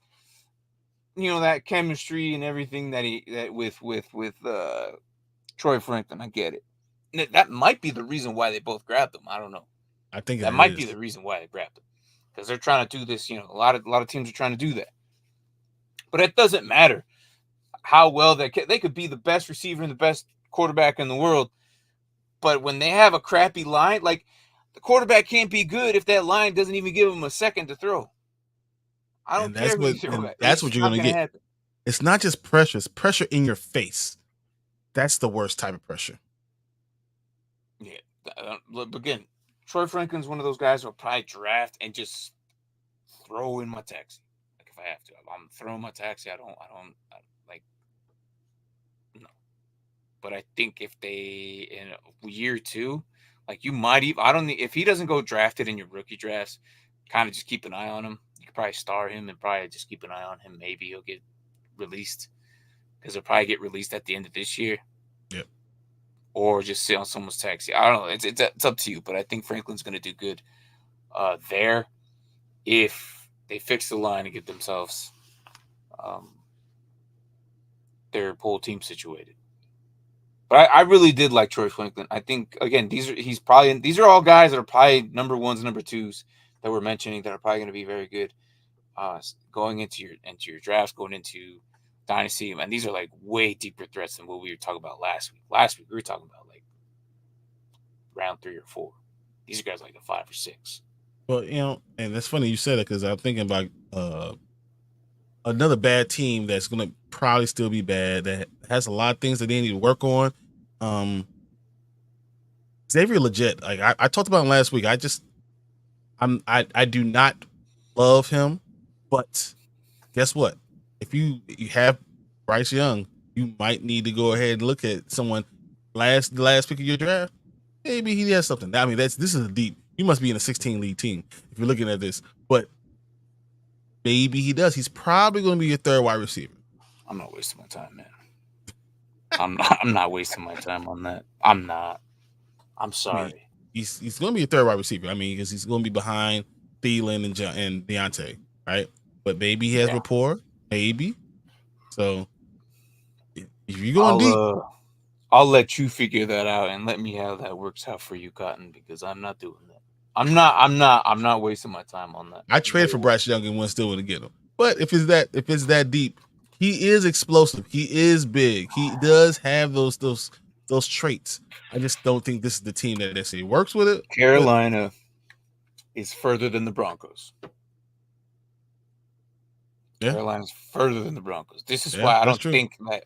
that chemistry and everything that with Troy Franklin. I get it. That might be the reason why they both grabbed him. I don't know. I think that might be the reason why they grabbed him, because they're trying to do this. A lot of teams are trying to do that, but it doesn't matter how well they could be the best receiver and the best quarterback in the world, but when they have a crappy line, like the quarterback can't be good if that line doesn't even give him a second to throw. I don't care who you throw at. That's what you're going to get. Happen. It's not just pressure; it's pressure in your face. That's the worst type of pressure. Yeah. Again, Troy Franklin's one of those guys who'll probably draft and just throw in my taxi. Like if I have to, I'm throwing my taxi. I don't like. No. But I think if they in year 2, like you might even if he doesn't go drafted in your rookie drafts, kind of just keep an eye on him. You could probably star him and probably just keep an eye on him. Maybe he'll get released, because he'll probably get released at the end of this year. Yep. Or just sit on someone's taxi. I don't know. It's up to you, but I think Franklin's going to do good there if they fix the line and get themselves their whole team situated. But I really did like Troy Franklin. I think, again, these are all guys that are probably number 1s, number 2s that we're mentioning that are probably going to be very good going into your drafts, going into Dynasty. And these are like way deeper threats than what we were talking about last week. Last week we were talking about like round 3 or 4. These are guys like a 5 or 6. Well, and that's funny you said it, because I'm thinking about another bad team that's going to probably still be bad, that has a lot of things that they need to work on. Xavier Legit, like I talked about him last week. I do not love him, but guess what? If you have Bryce Young, you might need to go ahead and look at someone the last pick of your draft. Maybe he has something. I mean, this is a deep. You must be in a 16 league team if you're looking at this, but maybe he does. He's probably going to be your third wide receiver. I'm not wasting my time, man. I'm not wasting my time on that. I'm not. I'm sorry. I mean, he's going to be your third wide receiver. I mean, because he's going to be behind Thielen and Deontay, right? But maybe he has rapport. Maybe. So if you're going deep, I'll let you figure that out and let me how that works out for you, Cotton, because I'm not doing that. I'm not wasting my time on that. I traded for Bryce Young and still want to get him. But if it's that deep, he is explosive. He is big. He does have those traits. I just don't think this is the team that necessarily works with it. Carolina is further than the Broncos. Yeah. Carolina's further than the Broncos. This is why I don't think that.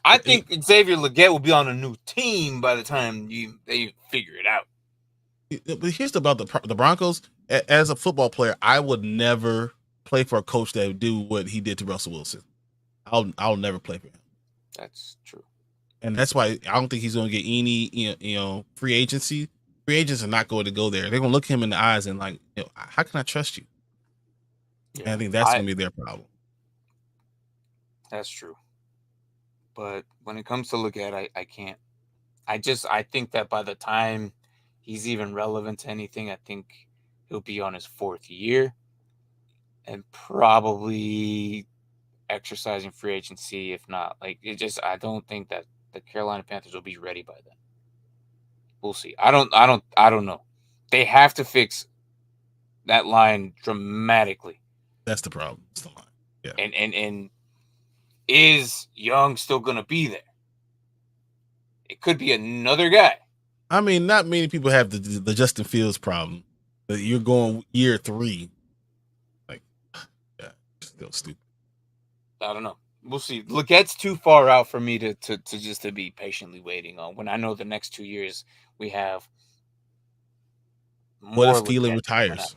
I think Xavier Legette will be on a new team by the time they figure it out. But here's about the Broncos. As a football player, I would never play for a coach that would do what he did to Russell Wilson. I'll never play for him. That's true. And that's why I don't think he's going to get any free agency. Free agents are not going to go there. They're going to look him in the eyes and like, how can I trust you? Yeah, and I think that's going to be their problem. That's true. But when it comes to look at, I can't. I think that by the time he's even relevant to anything, I think he'll be on his 4th year and probably exercising free agency. If not, I don't think that the Carolina Panthers will be ready by then. We'll see. I don't know. They have to fix that line dramatically. That's the problem. It's the line. Yeah. And is Young still going to be there? It could be another guy. I mean, not many people have the Justin Fields problem. But you're going year 3. Like, yeah, still stupid. I don't know. We'll see. Legette's too far out for me to just to be patiently waiting on. When I know the next 2 years we have What if more Thielen Leggett coming out. retires?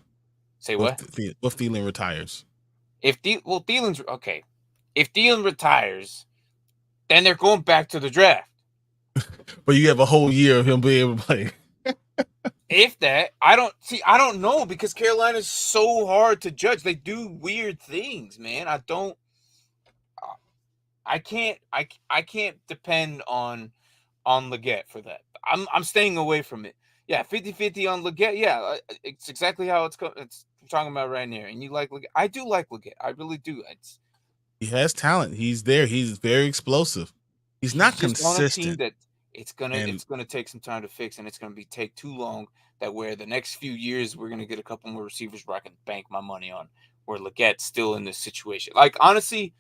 Say what? What if Thielen retires? Thielen's okay. If Thielen retires, then they're going back to the draft. But you have a whole year of him being able to play. If that, I don't know, because Carolina's so hard to judge. They do weird things, man. I can't depend on Leggett for that. I'm staying away from it. Yeah, 50-50 on Leggett. Yeah, it's exactly how it's talking about right now. And you like Leggett? I do like Leggett. I really do. He has talent. He's there. He's very explosive. He's not just on a team consistent. that it's gonna take some time to fix, and it's gonna take too long. That where the next few years we're gonna get a couple more receivers where I can bank my money on. Where Leggett's still in this situation. Like, honestly,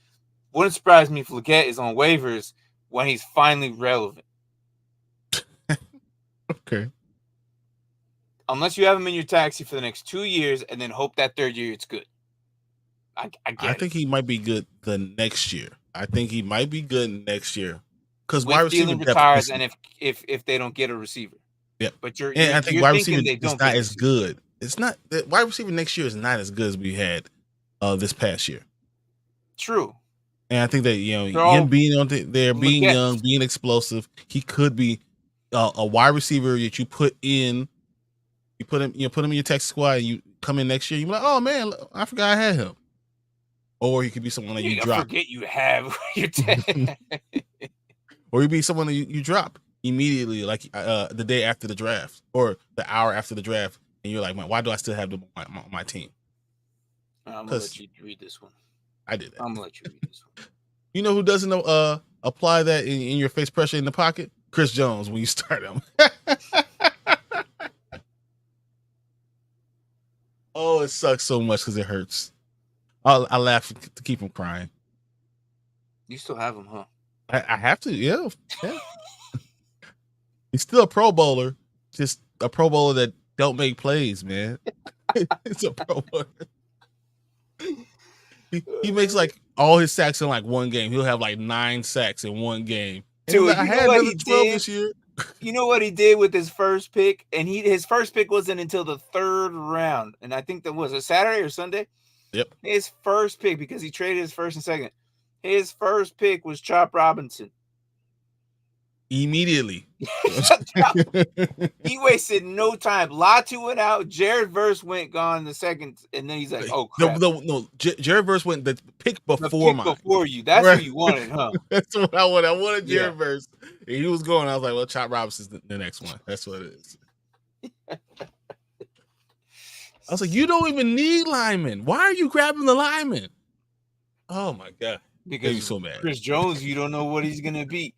wouldn't surprise me if Leggett is on waivers when he's finally relevant. Okay. Unless you have him in your taxi for the next 2 years and then hope that third year it's good. I think he might be good the next year. I think he might be good next year. Because wide receiver retires, and if they don't get a receiver. Yeah. But you're I think wide receiver is not as good. It's not wide receiver next year is not as good as we had this past year. True. And I think that, him being on there, being young, being explosive, he could be a wide receiver that you put in. You put him in your Texas squad, and you come in next year. You're like, oh man, I forgot I had him. Or he could be someone that you drop. Forget you have your or he'd be someone that you drop immediately, like the day after the draft or the hour after the draft, and you're like, man, why do I still have them on my team? I'm gonna let you read this one. I did that. I'm gonna let you read this one. You know who doesn't apply that in your face pressure in the pocket? Chris Jones when you start him. Oh, it sucks so much because it hurts. I laugh to keep him crying. You still have him, huh? I have to, yeah. He's still a Pro Bowler, just a Pro Bowler that don't make plays, man. It's a Pro Bowler. He makes like all his sacks in like one game. He'll have like 9 sacks in one game. Dude, like, I had another 12 this year. You know what he did with his first pick? And his first pick wasn't until the 3rd round. And I think that was a Saturday or Sunday. Yep. His first pick, because he traded his first and second. His first pick was Chop Robinson. Immediately. He wasted no time. Latu went out. Jared Verse went gone the second. And then he's like, oh, crap. No. Jared Verse went the pick before mine. Before you. That's what you wanted, huh? That's what I wanted. I wanted Jared Verse. And he was going. I was like, well, Chop Robinson's the next one. That's what it is. I was like, you don't even need linemen. Why are you grabbing the linemen? Oh, my God. Because he's so mad. Chris Jones, you don't know what he's going to be.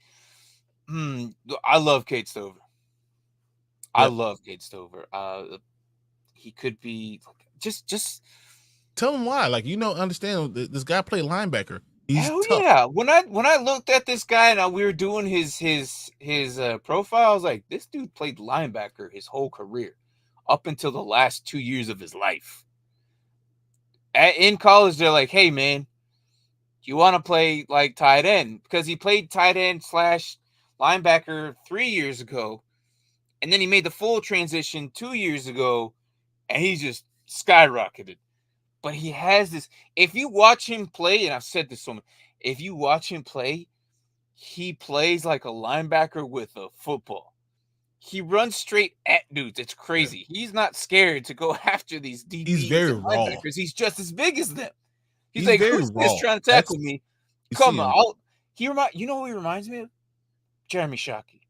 I love Kate Stover. I love Kate Stover. He could be just tell him why. Like, understand this guy played linebacker. He's hell tough. Yeah. When I looked at this guy and we were doing his profile, I was like, this dude played linebacker his whole career up until the last 2 years of his life. In college, they're like, hey man, do you want to play like tight end? Because he played tight end / linebacker 3 years ago, and then he made the full transition 2 years ago, and he just skyrocketed. But he has this. If you watch him play, and I've said this so much, if you watch him play, he plays like a linebacker with a football. He runs straight at dudes. It's crazy. Yeah. He's not scared to go after these DBs. He's very raw. He's just as big as them. He's like, who's this trying to tackle me? Come on. You know who he reminds me of? Jeremy Shockey.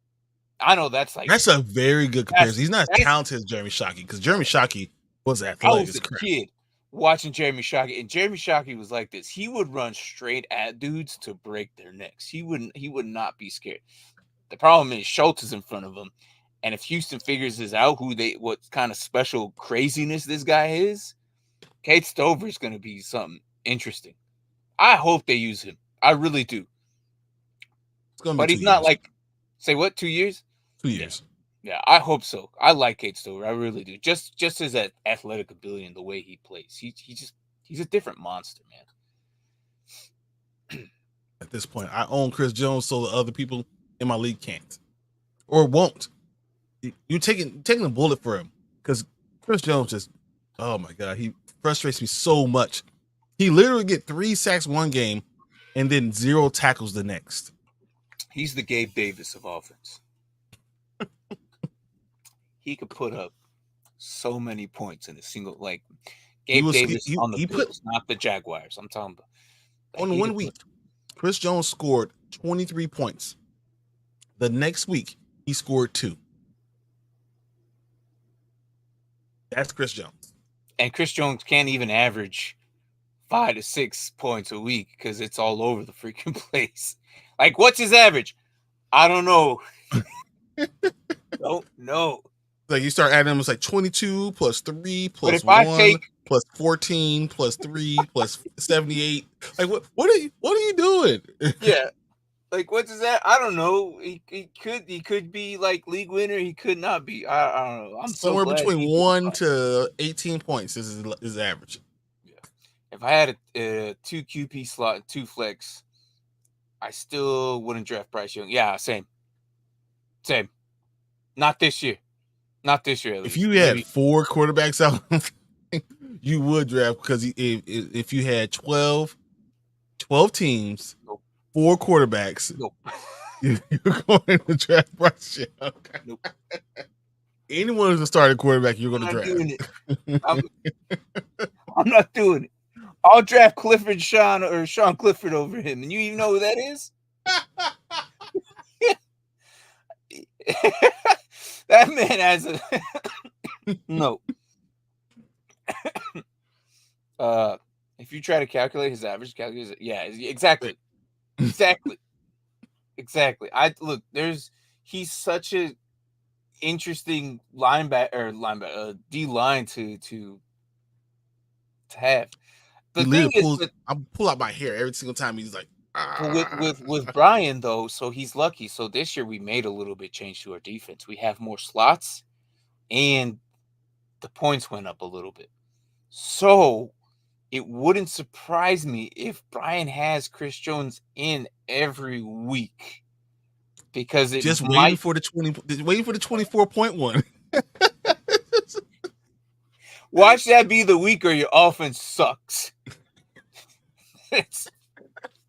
I know that's a very good comparison. He's not as talented as Jeremy Shockey, because Jeremy Shockey was athletic. I was a kid watching Jeremy Shockey, and Jeremy Shockey was like this. He would run straight at dudes to break their necks. He would not be scared. The problem is Schultz is in front of him, and if Houston figures this out, what kind of special craziness this guy is, Kate Stover is going to be something interesting. I hope they use him. I really do. But he's not like, say what, 2 years? 2 years. Yeah, I hope so. I like Kate Stover. I really do. Just his athletic ability and the way he plays. He's a different monster, man. this point. I own Chris Jones, so the other people in my league can't or won't. You're taking a bullet for him because Chris Jones just, oh my God, he frustrates me so much. He literally get 3 sacks one game and then 0 tackles the next. He's the Gabe Davis of offense. He could put up so many points in a single, like Gabe Davis on the Bills, not the Jaguars. I'm talking about. On 1 week, Chris Jones scored 23 points. The next week, he scored 2. That's Chris Jones. And Chris Jones can't even average 5 to 6 points a week because it's all over the freaking place. Like, what's his average? I don't know. Don't know. Like, you start adding them, it's like 22 plus 3 plus 1 plus 14 plus 3 plus 78. Like, what are you doing? Yeah. Like, what's that? I don't know. He could be like league winner. He could not be. I don't know. I'm somewhere between 1 to 18 points. This is average. Yeah. If I had a 2 QP slot, 2 flex, I still wouldn't draft Bryce Young. Yeah, same. Not this year. Not this year. At least. If you had 4 quarterbacks out, you would draft because if you had 12 teams. Nope. 4 quarterbacks. Nope. You're going to draft Bryce Young. Nope. Anyone who's a starting quarterback, you're going to draft. Doing it. I'm not doing it. I'll draft Sean Clifford over him, and you even know who that is? That man has a no. If you try to calculate his average, yeah, exactly. Exactly. He's such a interesting linebacker, D line to have. The thing is, I pull out my hair every single time he's like. With Brian though, so he's lucky. So this year we made a little bit change to our defense. We have more slots, and the points went up a little bit. So it wouldn't surprise me if Brian has Chris Jones in every week because it just waiting for the 24.1. Watch that be the week or your offense sucks.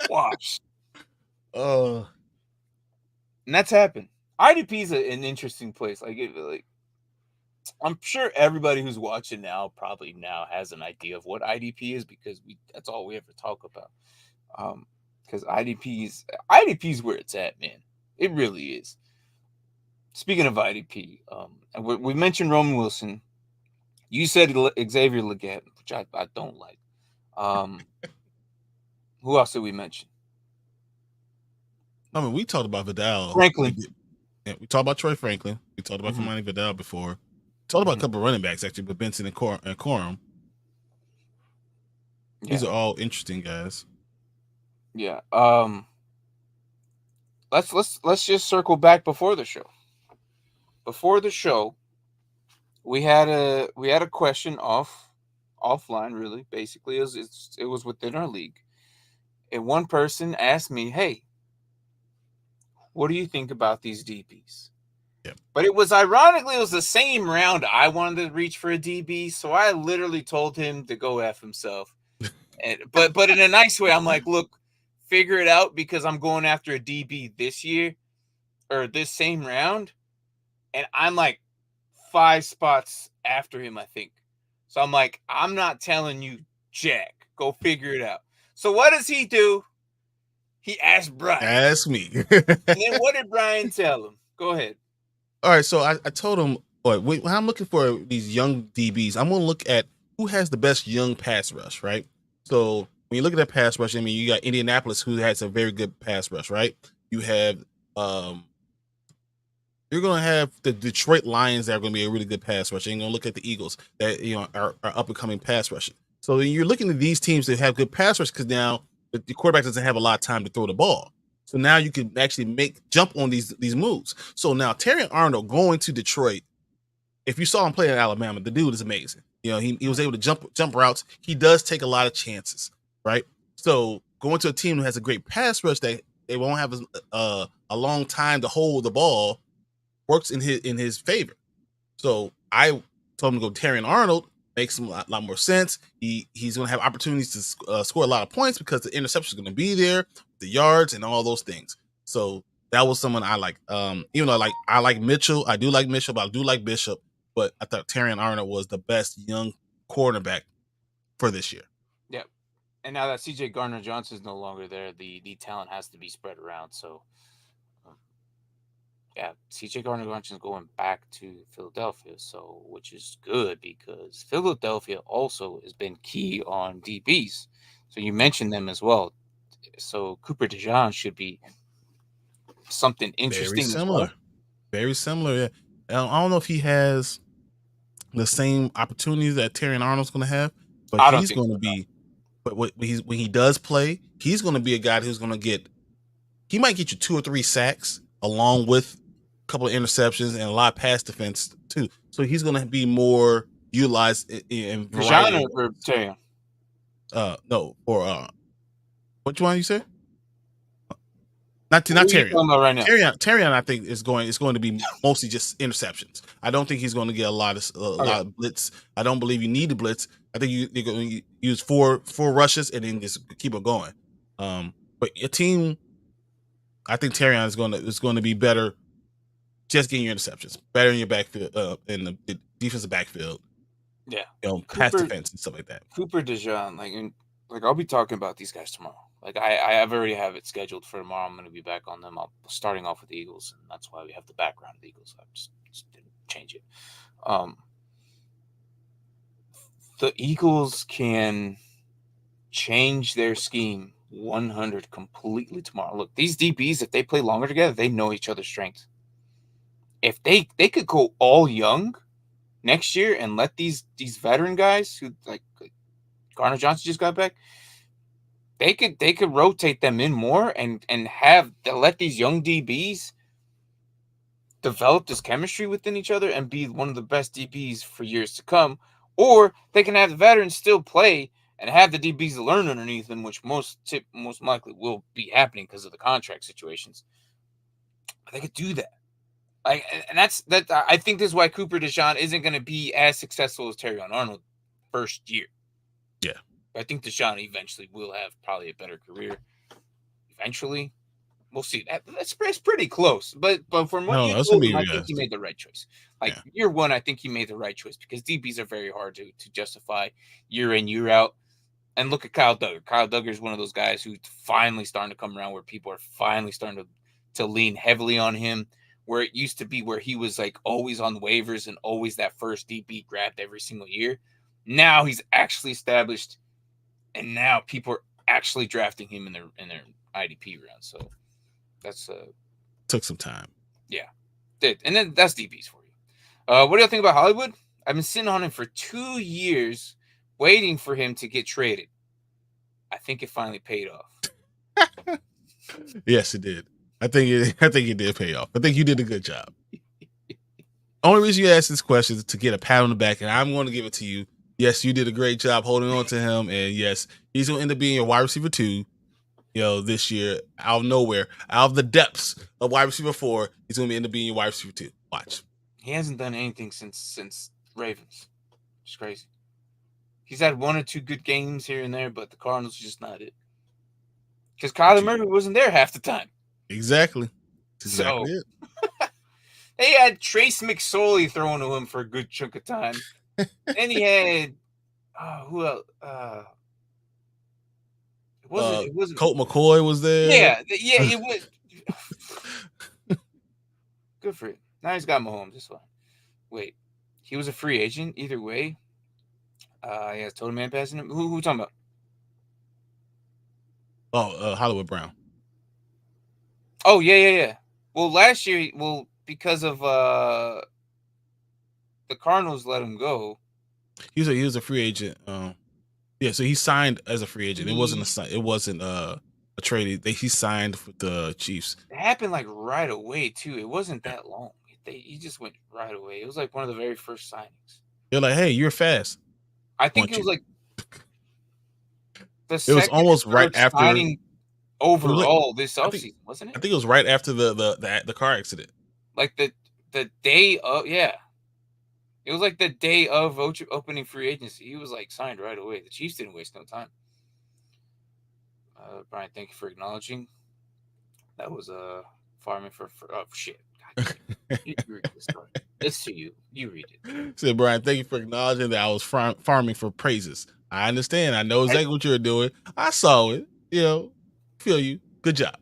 Watch. And that's happened. IDP is an interesting place. Like I'm sure everybody who's watching now probably now has an idea of what IDP is because that's all we ever talk about. Because IDP is where it's at, man. It really is. Speaking of IDP, and we mentioned Roman Wilson. You said Xavier Legette, which I don't like. Who else did we mention? I mean, we talked about Vidal. Franklin. Yeah, we talked about Troy Franklin. We talked about Kamani Vidal before. We talked about a couple of running backs, actually, but Benson and Corum. Yeah. These are all interesting guys. Yeah. Let's just circle back before the show. Before the show, we had a question offline, really. Basically, it was within our league. And one person asked me, hey, what do you think about these DBs? Yeah. But it was the same round I wanted to reach for a DB, so I literally told him to go F himself. But in a nice way, I'm like, look, figure it out because I'm going after a DB this year or this same round, and I'm like 5 spots after him, I think. So I'm like, I'm not telling you jack. Go figure it out. So what does he do? He asked Brian. Ask me. And then what did Brian tell him? Go ahead. All right, so I told him, when I'm looking for these young DBs, I'm going to look at who has the best young pass rush, right? So when you look at that pass rush, I mean, you got Indianapolis, who has a very good pass rush, right? You have, you're going to have the Detroit Lions that are going to be a really good pass rush. And you're going to look at the Eagles that, are up and coming pass rushing. So you're looking at these teams that have good pass rush because now the quarterback doesn't have a lot of time to throw the ball. So now you can actually jump on these moves. So now Terry Arnold going to Detroit, if you saw him play in Alabama, the dude is amazing. He was able to jump routes. He does take a lot of chances, right? So going to a team who has a great pass rush that they won't have a long time to hold the ball works in his favor. So I told him to go Terrion Arnold. Makes a lot more sense. He's going to have opportunities to score a lot of points because the interception is going to be there, the yards, and all those things. So that was someone I like. Even though I like Mitchell, I do like Mitchell, but I do like Bishop. But I thought Terrion Arnold was the best young cornerback for this year. Yep. And now that CJ Gardner-Johnson is no longer there, the talent has to be spread around. So, yeah, CJ Gardner-Johnson is going back to Philadelphia, so which is good because Philadelphia also has been key on DBs. So you mentioned them as well. So Cooper DeJean should be something interesting as well. Very similar. Yeah. I don't know if he has the same opportunities that Terrion Arnold's going to have, but he's going to be. But when he does play, he's going to be a guy who's going to get. He might get you 2 or 3 sacks along with a couple of interceptions and a lot of pass defense too. So he's going to be more utilized in variety. Or Terrion? No, or which one you say? Not Terrion. Right now? Terrion, I think is going to be mostly just interceptions. I don't think he's going to get a lot of blitz. I don't believe you need to blitz. I think you're going to use four rushes and then just keep it going. But your team, I think Terrion is going to be better. Just getting your interceptions, better in your backfield, in the defensive backfield. Yeah, pass defense and stuff like that. Cooper DeJean, like I'll be talking about these guys tomorrow. Like I already have it scheduled for tomorrow. I'm going to be back on them. Starting off with the Eagles, and that's why we have the background of the Eagles. I just didn't change it. The Eagles can change their scheme 100 completely tomorrow. Look, these DBs, if they play longer together, they know each other's strengths. If they could go all young next year and let these veteran guys who like Gardner-Johnson just got back, they could rotate them in more and let these young DBs develop this chemistry within each other and be one of the best DBs for years to come. Or they can have the veterans still play and have the DBs learn underneath them, which most likely will be happening because of the contract situations. But they could do that. And that's I think this is why Cooper DeJean isn't going to be as successful as Terrion Arnold first year. Yeah. I think DeJean eventually will have probably a better career. Eventually. We'll see. That's pretty close. But from what you told him, I think he made the right choice. Year one, I think he made the right choice because DBs are very hard to justify year in, year out. And look at Kyle Duggar. Kyle Duggar is one of those guys who's finally starting to come around where people are finally starting to lean heavily on him. Where it used to be where he was like always on waivers and always that first DB grabbed every single year. Now he's actually established, and now people are actually drafting him in their IDP round. So that's took some time. Yeah, did, and then that's DBs for you. What do you think about Hollywood? I've been sitting on him for 2 years, waiting for him to get traded. I think it finally paid off. Yes, it did. I think it did pay off. I think you did a good job. Only reason you asked this question is to get a pat on the back, and I'm going to give it to you. Yes, you did a great job holding on to him, and yes, he's going to end up being your wide receiver 2. This year, out of nowhere, out of the depths of wide receiver 4, he's going to end up being your wide receiver 2. Watch. He hasn't done anything since Ravens. It's crazy. He's had 1 or 2 good games here and there, but the Cardinals are just not it. Because Kyler Murray wasn't there half the time. Exactly. That's exactly it. They had Trace McSorley throwing to him for a good chunk of time. Then he had who else? It wasn't. Colt McCoy was there. Yeah, it was. Good for him. Now he's got Mahomes. This one. Wait, he was a free agent either way. He has total man passing him. Who talking about? Oh, Hollywood Brown. Oh yeah. Well, last year, because of the Cardinals let him go. He was a free agent. Yeah, so he signed as a free agent. It wasn't a trade. He signed with the Chiefs. It happened like right away too. It wasn't that long. He just went right away. It was like one of the very first signings. They're like, "Hey, you're fast." I think it was like the It was second almost and right third after. signing overall this I think offseason, wasn't it? I think it was right after the car accident. Like the day of, yeah. It was like the day of opening free agency. He was like signed right away. The Chiefs didn't waste no time. Brian, thank you for acknowledging. That was farming for oh shit. God, you read this story. It's to you. You read it. Said Brian, thank you for acknowledging that I was farming for praises. I understand. I know exactly what you're doing. I saw it. Feel you. Good job.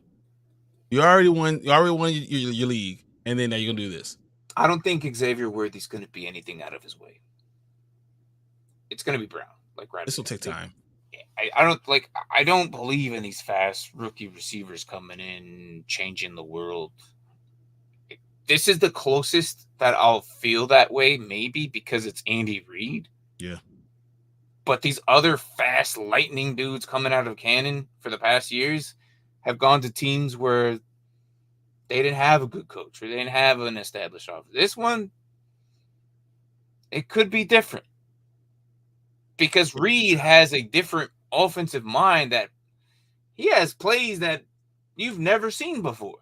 You already won. You already won your league, and then now you're gonna do this. I don't think Xavier Worthy's going to be anything out of his way. It's going to be Brown, like right. This will take time. I don't believe in these fast rookie receivers coming in changing the world. This is the closest that I'll feel that way, maybe because it's Andy Reid. Yeah. But these other fast lightning dudes coming out of Cannon for the past years have gone to teams where they didn't have a good coach or they didn't have an established offense. This one, it could be different because Reid has a different offensive mind that he has plays that you've never seen before.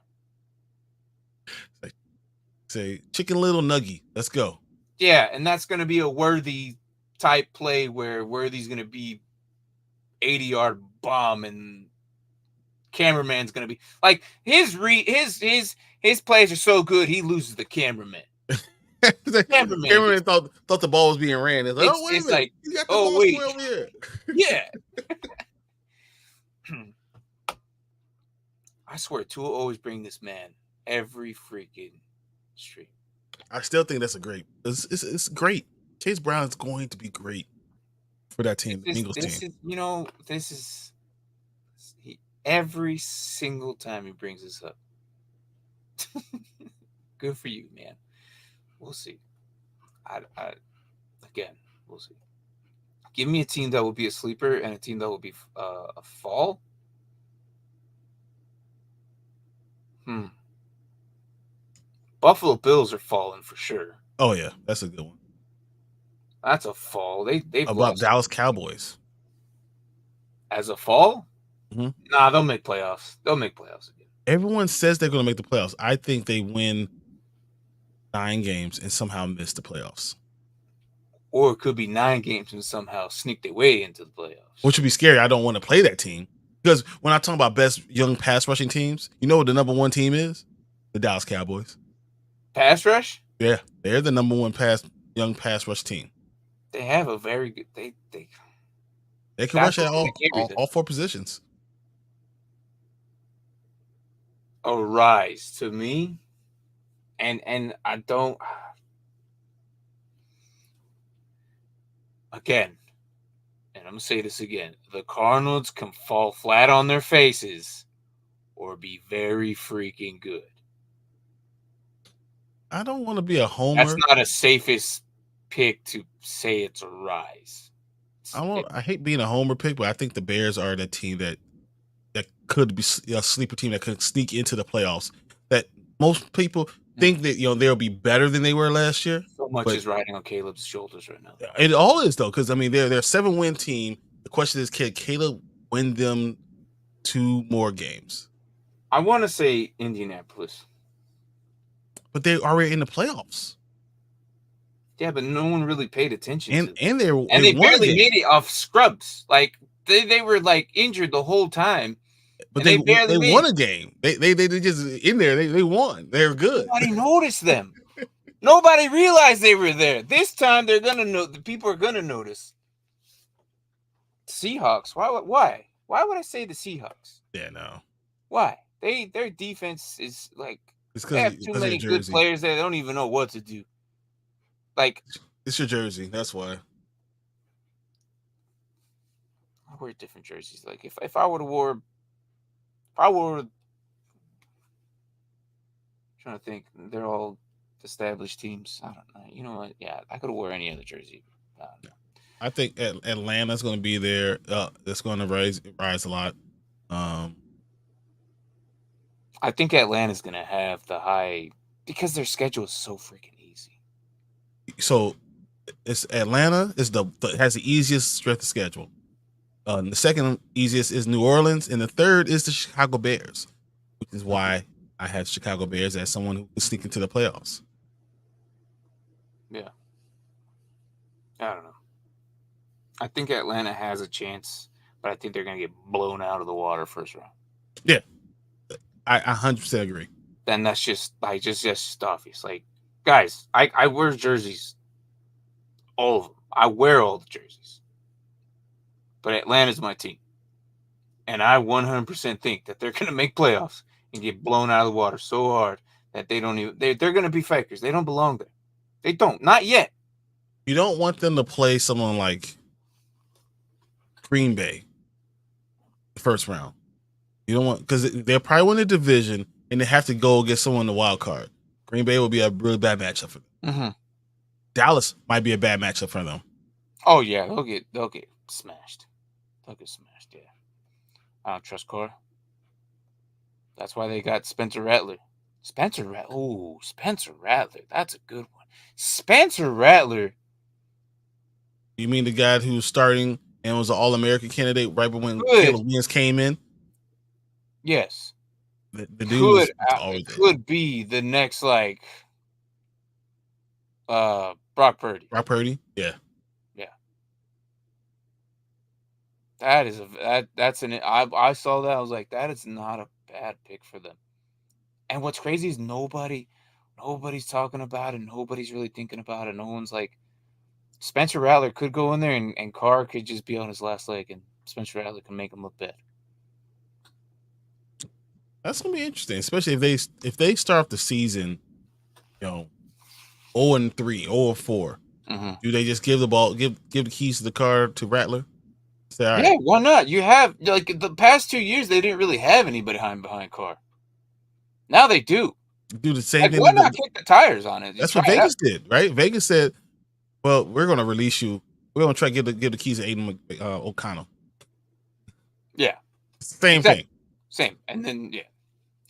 Say Chicken Little Nuggy. Let's go. Yeah, and that's going to be a Worthy type play where Worthy's going to be 80-yard bomb and cameraman's going to be like his plays are so good he loses the cameraman. Cameraman thought the ball was being ran. It's like, wait a minute. Like, you got the ball wait. Over here. Yeah. I swear, Tua always bring this man every freaking stream. I still think that's a great. It's great. Chase Brown is going to be great for that team, the Bengals team. This is every single time he brings this up. Good for you, man. We'll see. Again, we'll see. Give me a team that will be a sleeper and a team that will be a fall. Buffalo Bills are falling for sure. Oh yeah, that's a good one. That's a fall. They've about lost. Dallas Cowboys as a fall. Mm-hmm. Nah, they'll make playoffs. They'll make playoffs again. Everyone says they're going to make the playoffs. I think they win 9 games and somehow miss the playoffs. Or it could be 9 games and somehow sneak their way into the playoffs. Which would be scary. I don't want to play that team. Because when I talk about best young pass rushing teams, you know what the number 1 team is? The Dallas Cowboys. Pass rush? Yeah, they're the number 1 young pass rush team. They have a very good. They can rush at all 4 positions. A rise to me, and I don't. Again, and I'm gonna say this again: the Cardinals can fall flat on their faces, or be very freaking good. I don't want to be a homer. That's not a safest pick to say it's a rise. I hate being a homer pick, but I think the Bears are the team that could be a sleeper team that could sneak into the playoffs. That most people think that they'll be better than they were last year. So much is riding on Caleb's shoulders right now. It all is though, because I mean they're a 7-win team. The question is, can Caleb win them 2 more games? I want to say Indianapolis, but they're already in the playoffs. Yeah, but no one really paid attention to them. And they barely made it off scrubs. Like they were like injured the whole time. But they won a game. They just in there. They won. They're good. Nobody noticed them. Nobody realized they were there. This time they're gonna know. The people are gonna notice. Seahawks. Why? Why would I say the Seahawks? Yeah, no. Why? Their defense is like they have too many good players that don't even know what to do. Like it's your jersey. That's why. I wear different jerseys. Like if I would have wore. Trying to think, they're all established teams. I don't know. You know what? Yeah, I could have wore any other jersey. I think Atlanta's going to be there. That's going to rise a lot. I think Atlanta's going to have the high because their schedule is so freaking easy. So it's Atlanta is has the easiest strength of schedule. The second easiest is New Orleans, and the third is the Chicago Bears, which is why I have Chicago Bears as someone who could sneak into the playoffs. Yeah. I don't know. I think Atlanta has a chance, but I think they're going to get blown out of the water first round. Yeah. I 100% agree. Then that's just like just obvious. Like, guys, I wear jerseys, all of them. I wear all the jerseys, but Atlanta's my team, and I 100% think that they're gonna make playoffs and get blown out of the water so hard that they don't even they're gonna be fakers. They don't belong there. They don't. Not yet. You don't want them to play someone like Green Bay the first round. You don't want, because they'll probably win the division and they have to go get someone in the wild card. Green Bay will be a really bad matchup for them. Mm-hmm. Dallas might be a bad matchup for them. Oh yeah, they'll get smashed. They'll get smashed. Yeah, I don't trust Carr. That's why they got Spencer Rattler. Spencer Rattler. That's a good one. Spencer Rattler. You mean the guy who was starting and was an All-American candidate right when Caleb Williams came in? Yes. The dude could be the next Brock Purdy. Brock Purdy? Yeah. Yeah. That is that's an I saw that. I was like, that is not a bad pick for them. And what's crazy is nobody's talking about it. Nobody's really thinking about it. No one's like, Spencer Rattler could go in there and Carr could just be on his last leg and Spencer Rattler can make him look bad. That's gonna be interesting, especially if they start off the season, 0-3, 0-4. Mm-hmm. Do they just give the keys to the car to Rattler? Say, all right. Yeah, why not? You have the past 2 years they didn't really have anybody behind Carr. Now they do. Do the same thing. Why not kick the tires on it? That's what Vegas did, right? Vegas said, "Well, we're going to release you. We're going to try to give the keys to Aiden O'Connell." Yeah, same thing. Same, and then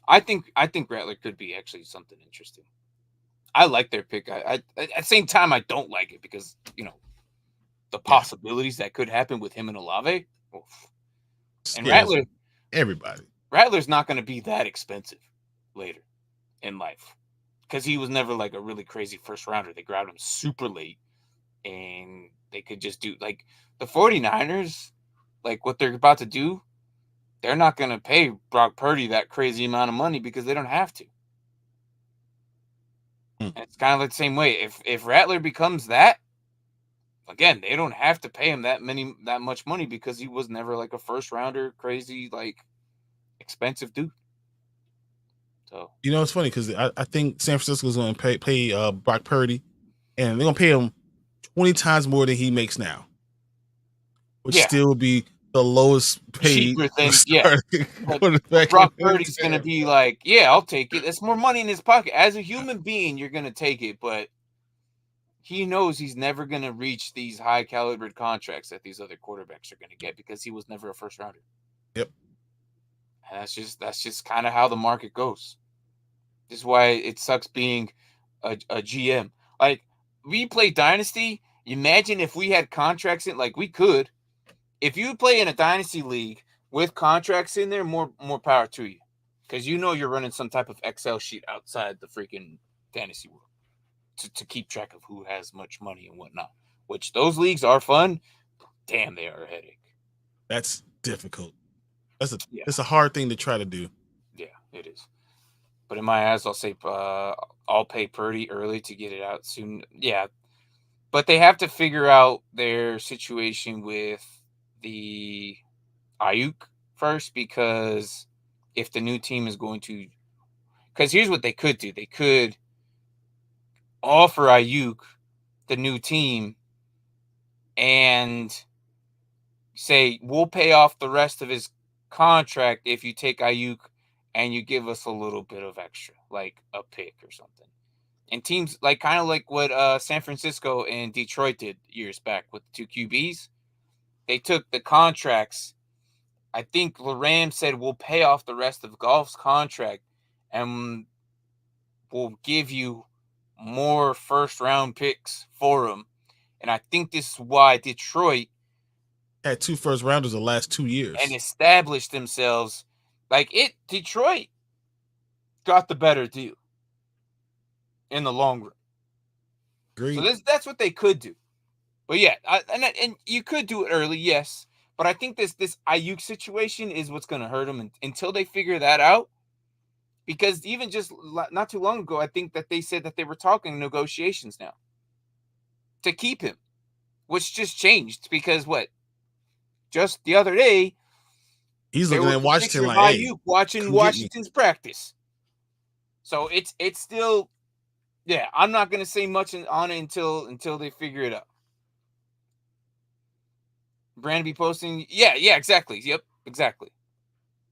I think Rattler could be actually something interesting. I like their pick. I at the same time I don't like it because the possibilities that could happen with him and Olave. And Rattler, Rattler's not going to be that expensive later in life because he was never like a really crazy first rounder. They grabbed him super late and they could just do like the 49ers, like what they're about to do. They're not going to pay Brock Purdy that crazy amount of money because they don't have to. And it's kind of like the same way. If Rattler becomes that, again, they don't have to pay him that much money because he was never like a first rounder, crazy, like expensive dude. So it's funny because I think San Francisco's going to pay Brock Purdy, and they're going to pay him 20 times more than he makes now, which still would be the lowest paid. Cheaper than Brock Purdy's going to be like, I'll take it. That's more money in his pocket. As a human being, you're going to take it, but he knows he's never going to reach these high caliber contracts that these other quarterbacks are going to get because he was never a first rounder. Yep. And that's just kind of how the market goes. This is why it sucks being a GM. Like, we play Dynasty. Imagine if we had contracts in, like we could. If you play in a Dynasty league with contracts in there, more power to you. Because you're running some type of Excel sheet outside the freaking fantasy world to keep track of who has much money and whatnot. Which those leagues are fun. Damn, they are a headache. That's difficult. It's a hard thing to try to do. Yeah, it is. But in my eyes, I'll say I'll pay Purdy early to get it out soon. Yeah. But they have to figure out their situation with the Ayuk first, because if the new team is going to, because here's what they could do. They could offer Ayuk the new team and say, we'll pay off the rest of his contract if you take Ayuk and you give us a little bit of extra, like a pick or something. And teams kind of like what San Francisco and Detroit did years back with the 2 QBs. They took the contracts. I think the Rams said, we'll pay off the rest of Goff's contract and we'll give you more first round picks for him. And I think this is why Detroit had 2 first rounders the last 2 years and established themselves. Detroit got the better deal in the long run. Agreed. So that's what they could do. But yeah, and you could do it early, yes. But I think this Ayuk situation is what's going to hurt them until they figure that out. Because even just not too long ago, I think that they said that they were talking negotiations now to keep him, which just changed because just the other day He's they looking were at Washington like, hey, Ayuk watching come get me. Washington's practice. So it's still, yeah. I'm not going to say much on it until they figure it out. Brand be posting, yeah, exactly, yep, exactly.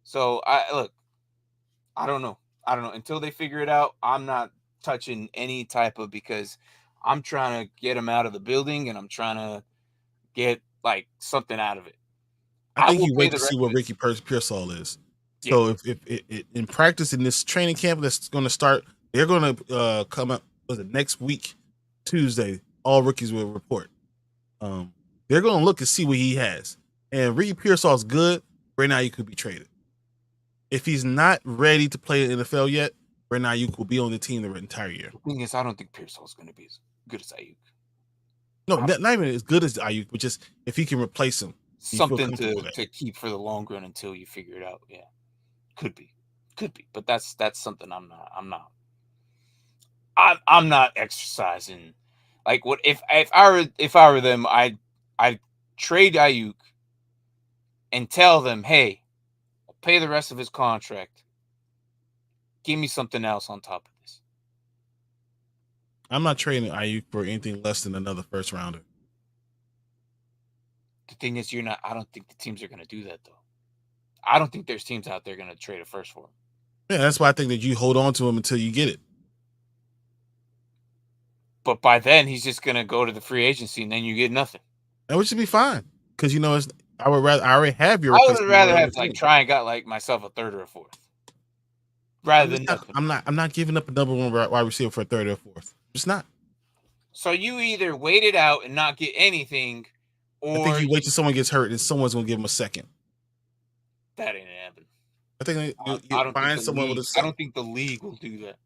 So I don't know until they figure it out. I'm not touching any type of, because I'm trying to get them out of the building and I'm trying to get like something out of it. I think will you pay wait the to see rest where of it. Ricky Pearsall is. Yeah. So if in practice in this training camp that's going to start, they're going to come up. Was it next week, Tuesday? All rookies will report. They're going to look and see what he has. And Ricky Pearsall's good. Right now, you could be traded. If he's not ready to play in the NFL yet, right now you will be on the team the entire year. The thing is, I don't think Pearsall's going to be as good as Ayuk. No, not even as good as Ayuk, but just if he can replace him, something to keep for the long run until you figure it out. Yeah, could be, but that's something I'm not exercising. Like, what if I were them, I'd trade Ayuk and tell them, hey, I'll pay the rest of his contract. Give me something else on top of this. I'm not trading Ayuk for anything less than another first rounder. The thing is, I don't think the teams are going to do that, though. I don't think there's teams out there going to trade a first for him. Yeah, that's why I think that you hold on to him until you get it. But by then, he's just going to go to the free agency, and then you get nothing. And which should be fine, because I already have your. I would rather have try and got like myself a third or a fourth, rather than nothing. I'm not giving up a number one wide receiver for a third or a fourth. Just not. So you either wait it out and not get anything, or I think you wait till someone gets hurt and someone's going to give him a second. That ain't happening. I think you find someone with a second. I don't think the league will do that.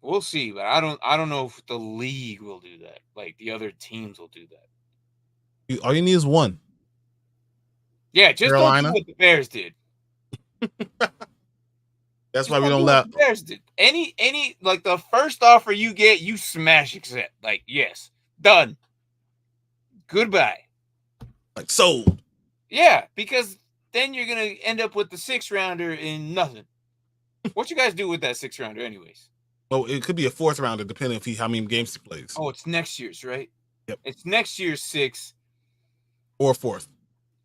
We'll see, but I don't know if the league will do that. Like the other teams will do that. All you need is one. Yeah, just Carolina. Don't do what the Bears did. That's why we don't allow. The Bears did. Any like the first offer you get, you smash accept. Like, yes, done. Goodbye. Like, sold. Yeah, because then you're gonna end up with the 6th rounder in nothing. What you guys do with that 6th rounder, anyways? Well, it could be a 4th rounder depending on how many games he plays. Oh, it's next year's, right? Yep. It's next year's 6th or 4th.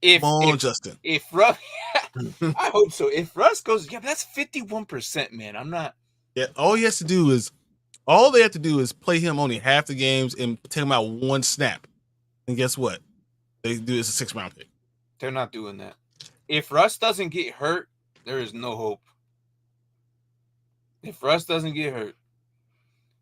Come on, Justin. If Russ, I hope so. If Russ goes, yeah, that's 51%, man. I'm not. Yeah, all they have to do is play him only half the games and take him out one snap. And guess what? They do it's a 6th round pick. They're not doing that. If Russ doesn't get hurt, there is no hope. If Russ doesn't get hurt,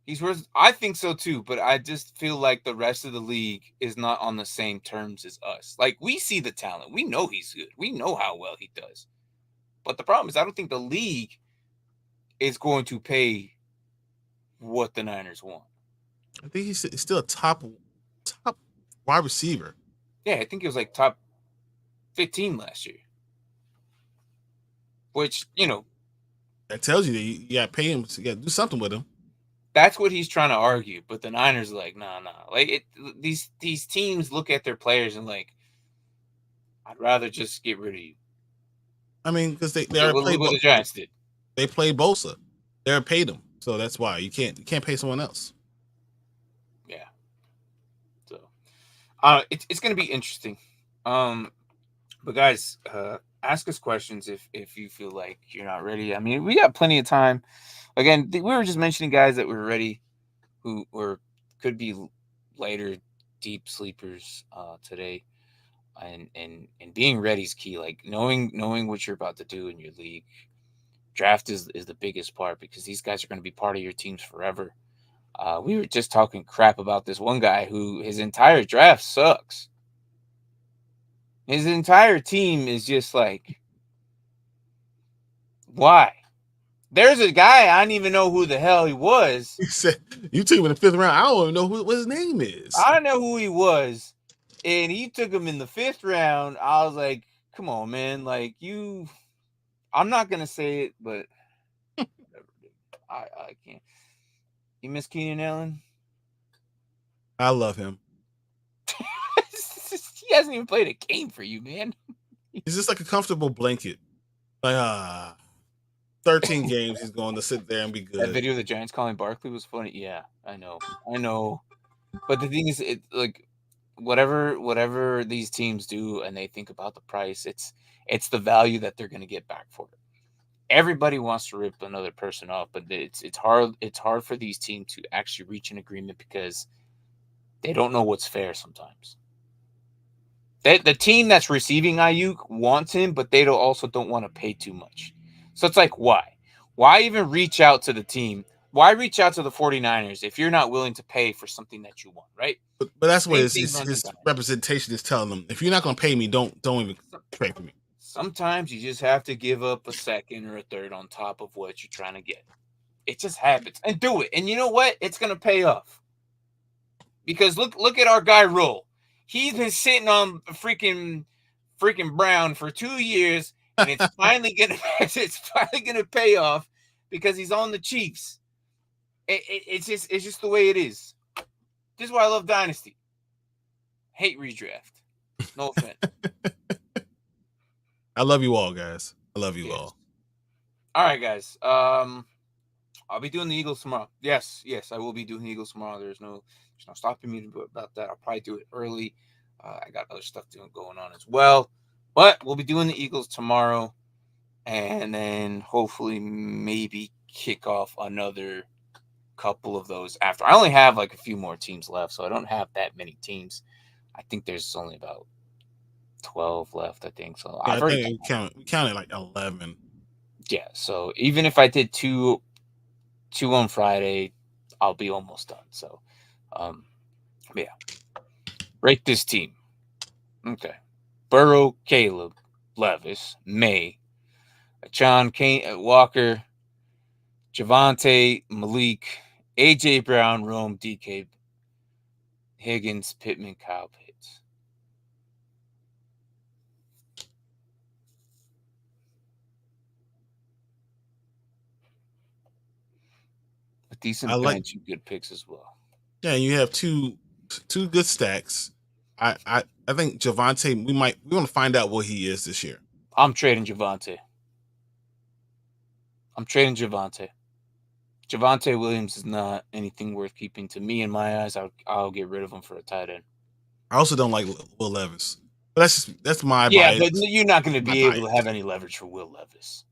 he's worth. I think so too, but I just feel like the rest of the league is not on the same terms as us. Like, we see the talent. We know he's good. We know how well he does. But the problem is, I don't think the league is going to pay what the Niners want. I think he's still a top wide receiver. Yeah, I think he was like top 15 last year. Which, that tells you that you got to pay him. You got to do something with him. That's what he's trying to argue, but the Niners are like, nah. Like, these teams look at their players and like, I'd rather just get rid of you. I mean, because they already played what the Giants did. They played Bosa. They already paid him, so that's why you can't pay someone else. Yeah. So, it's going to be interesting. But guys, ask us questions if you feel like you're not ready. I mean, we got plenty of time. Again, we were just mentioning guys that were ready, who could be later deep sleepers today, and being ready is key. Like knowing what you're about to do in your league. Draft is the biggest part, because these guys are going to be part of your teams forever. We were just talking crap about this one guy who his entire draft sucks. His entire team is just like, why? There's a guy I didn't even know who the hell he was. You said you took him in the 5th round. I don't even know what his name is. I don't know who he was, and he took him in the 5th round. I was like, come on, man. Like, I'm not going to say it, but I can't. You miss Keenan Allen? I love him. He hasn't even played a game for you, man. He's just like a comfortable blanket. Like 13 games, he's going to sit there and be good. That video of the Giants calling Barkley was funny. Yeah, I know. But the thing is, it like whatever these teams do, and they think about the price, it's the value that they're going to get back for it. Everybody wants to rip another person off, but it's hard. It's hard for these teams to actually reach an agreement because they don't know what's fair sometimes. The team that's receiving Ayuk wants him, but they also don't want to pay too much. So it's like, why? Why even reach out to the team? Why reach out to the 49ers if you're not willing to pay for something that you want, right? But that's what Same his thing runs representation is telling them. If you're not going to pay me, don't even trade for me. Sometimes you just have to give up a second or a third on top of what you're trying to get. It just happens. And do it. And you know what? It's going to pay off. Because look at our guy Roll. He's been sitting on freaking Brown for 2 years, and it's finally gonna pay off because he's on the Chiefs. It's just the way it is. This is why I love Dynasty. Hate redraft. No offense. I love you all, guys. I love you all. All right, guys. I'll be doing the Eagles tomorrow. Yes, I will be doing the Eagles tomorrow. There's no stopping me about that. I'll probably do it early. I got other stuff going on as well. But we'll be doing the Eagles tomorrow. And then hopefully maybe kick off another couple of those after. I only have like a few more teams left, so I don't have that many teams. I think there's only about 12 left, I think. So yeah, I think we counted like 11. Yeah, so even if I did two on Friday, I'll be almost done. So, yeah. Rate this team. Okay. Burrow, Caleb, Levis, May, John Walker, Javante, Malik, AJ Brown, Rome, DK, Higgins, Pittman, Kyle Pitts. A decent bench and good picks as well. Yeah, you have two good stacks. I think Javante, we're going to find out what he is this year. I'm trading Javante. Javante Williams is not anything worth keeping to me in my eyes. I'll get rid of him for a tight end. I also don't like Will Levis. But that's my bias. but you're not going to be able to have any leverage for Will Levis.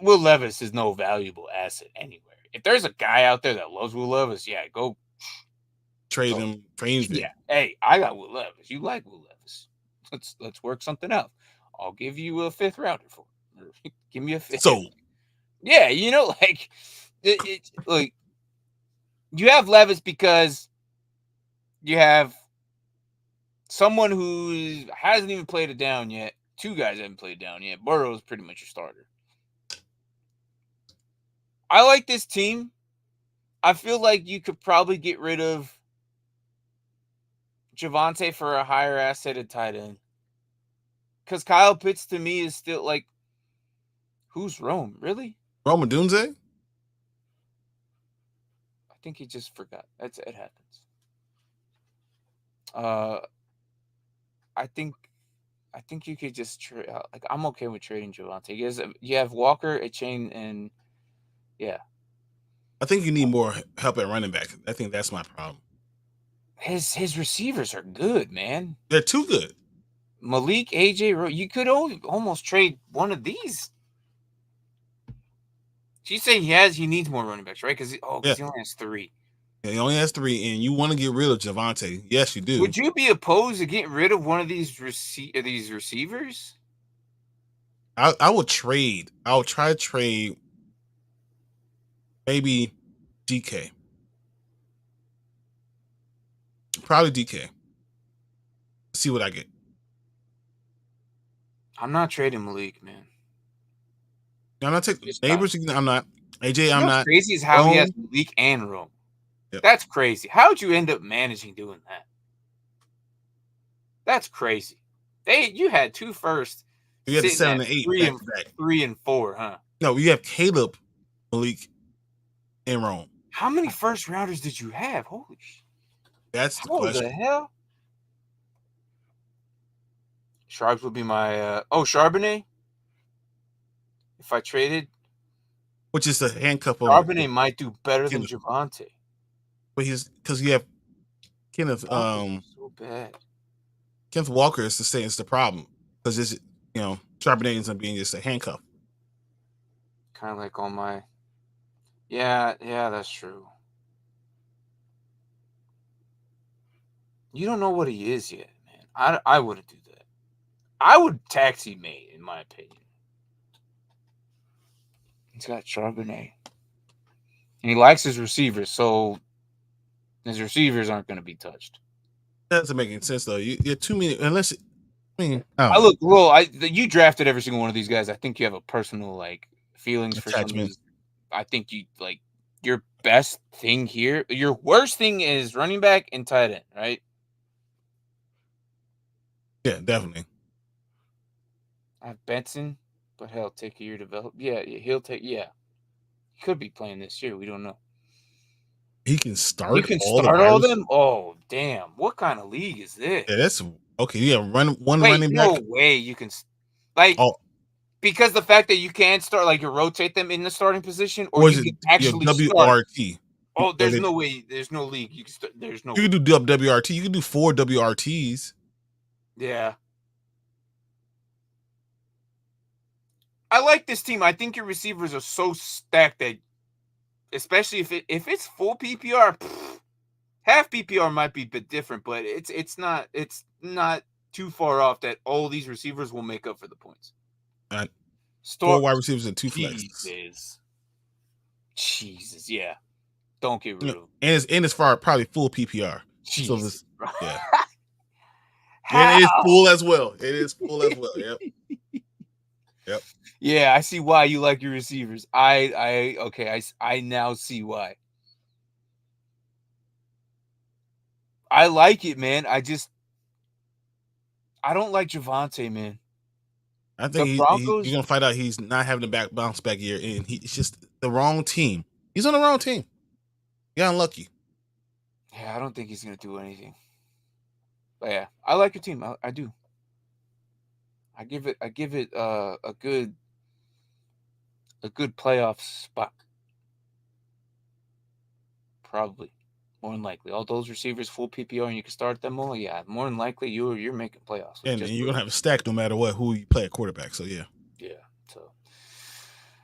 Will Levis is no valuable asset anywhere. If there's a guy out there that loves Will Levis, yeah, go trade him for anything. Yeah, hey, I got Will Levis. You like Will Levis? Let's work something out. I'll give you a 5th rounder for it. Give me a 5th. So, yeah, like like you have Levis because you have someone who hasn't even played it down yet. 2 guys haven't played down yet. Burrow is pretty much your starter. I like this team. I feel like you could probably get rid of Javante for a higher asset tight end. Because Kyle Pitts to me is still like, who's Rome? Really? Rome Odunze? I think he just forgot. It happens. I think you could just trade. Like, I'm okay with trading Javante. You have Walker, Etienne, and yeah. I think you need more help at running back. I think that's my problem. His receivers are good, man. They're too good. Malik, AJ, you could almost trade one of these. She's saying he needs more running backs, right? Because he only has 3. Yeah, he only has 3, and you want to get rid of Javante. Yes, you do. Would you be opposed to getting rid of one of these receivers? I would trade. I would try to trade maybe DK. probably DK. See what I get. I'm not trading Malik, man. I'm not taking neighbors. I'm not AJ. I'm not. Crazy is how he has Malik and Rome. Yep. That's crazy. How would you end up managing doing that? That's crazy. You had 2 firsts. You had 7 and 8 back to back. 3 and 4, huh? No, you have Caleb, Malik, and Rome. How many first rounders did you have? Holy shit. That's the question. What the hell? Sharps would be my Charbonnet. If I traded, which is a handcuff. Charbonnet might do better than Javonte. But because you have Kenneth. So bad. Kenneth Walker is the problem because it's Charbonnet ends up being just a handcuff. Kind of like on my. Yeah, that's true. You don't know what he is yet, man. I wouldn't do that. I would taxi May, in my opinion. He's got Charbonnet. And he likes his receivers, so his receivers aren't going to be touched. That doesn't make any sense, though. You're too many, unless... you drafted every single one of these guys. I think you have a personal, feelings for some of these. I think your best thing here, your worst thing is running back and tight end, right? Yeah, definitely. I have Benson, but he'll take a year to develop. Yeah, he'll take. Yeah, he could be playing this year. We don't know. He can start. You can start all them. Oh, damn! What kind of league is this? Yeah, that's okay. Yeah, running back. No way you can because the fact that you can start you rotate them in the starting position, or you can actually WRT. Oh, there's no way. There's no league. You can do WRT. You can do 4 WRTs. Yeah. I like this team. I think your receivers are so stacked that, especially if it's full PPR, half PPR might be a bit different, but it's not too far off that all these receivers will make up for the points. 4 wide receivers and 2 flexes. Jesus, yeah. Don't get rid of them. And it's probably full PPR. Jesus, so yeah. And it is full as well. Yep. Yep. Yeah, I see why you like your receivers. I now see why. I like it, man. I don't like Javonte, man. I think you're gonna find out he's not having a bounce back year, and it's just the wrong team. He's on the wrong team. He got unlucky. Yeah, I don't think he's gonna do anything. But yeah, I like your team. I do. I give it a good playoff spot. Probably. More than likely. All those receivers full PPR and you can start them all. Yeah, more than likely you're making playoffs. And you're gonna have a stack no matter who you play at quarterback. So yeah. Yeah. So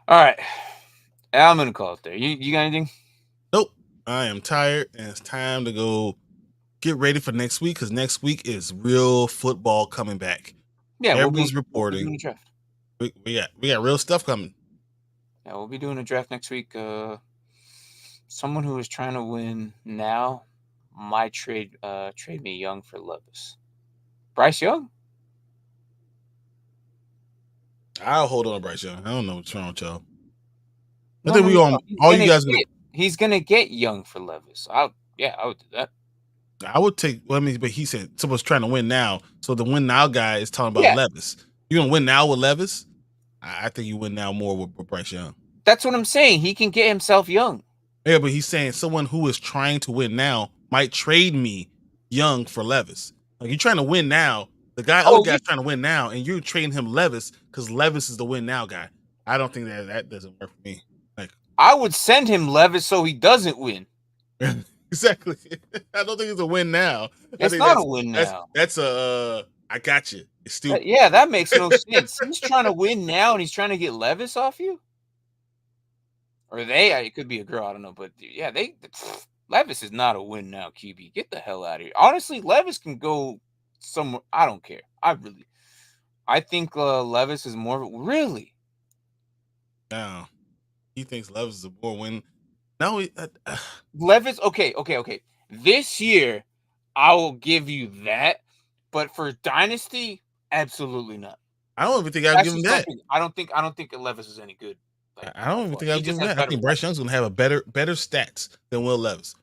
all right. I'm gonna call it there. You got anything? Nope. I am tired and it's time to go get ready for next week because next week is real football coming back. Yeah, everybody's reporting. We got real stuff coming. Yeah, we'll be doing a draft next week. Someone who is trying to win now might trade me Young for Levis. Bryce Young? I'll hold on to Bryce Young. I don't know what's wrong with y'all. I think you guys. He's gonna get Young for Levis. I would do that. I would take. Well, I mean, but he said someone's trying to win now, so the win now guy is talking about Levis. You're gonna win now with Levis? I think you win now more with Bryce Young. That's what I'm saying. He can get himself Young. Yeah, but he's saying someone who is trying to win now might trade me Young for Levis. You're trying to win now. The other guy's trying to win now, and you're trading him Levis because Levis is the win now guy. I don't think that doesn't work for me. I would send him Levis so he doesn't win. Exactly. I don't think it's a win now. It's not a win now. That's a I got you. It's stupid. Yeah, that makes no sense. He's trying to win now, and he's trying to get Levis off you. Or it could be a girl, I don't know, but yeah, Levis is not a win now, QB. Get the hell out of here. Honestly, Levis can go somewhere. I don't care. I think Levis is more really. No, he thinks Levis is a more win. No, Levis. Okay. This year, I will give you that. But for Dynasty, absolutely not. I don't even think I'd give him that. I don't think Levis is any good. Like, I don't even think I'd give him that. I think Bryce Young's gonna have a better stats than Will Levis.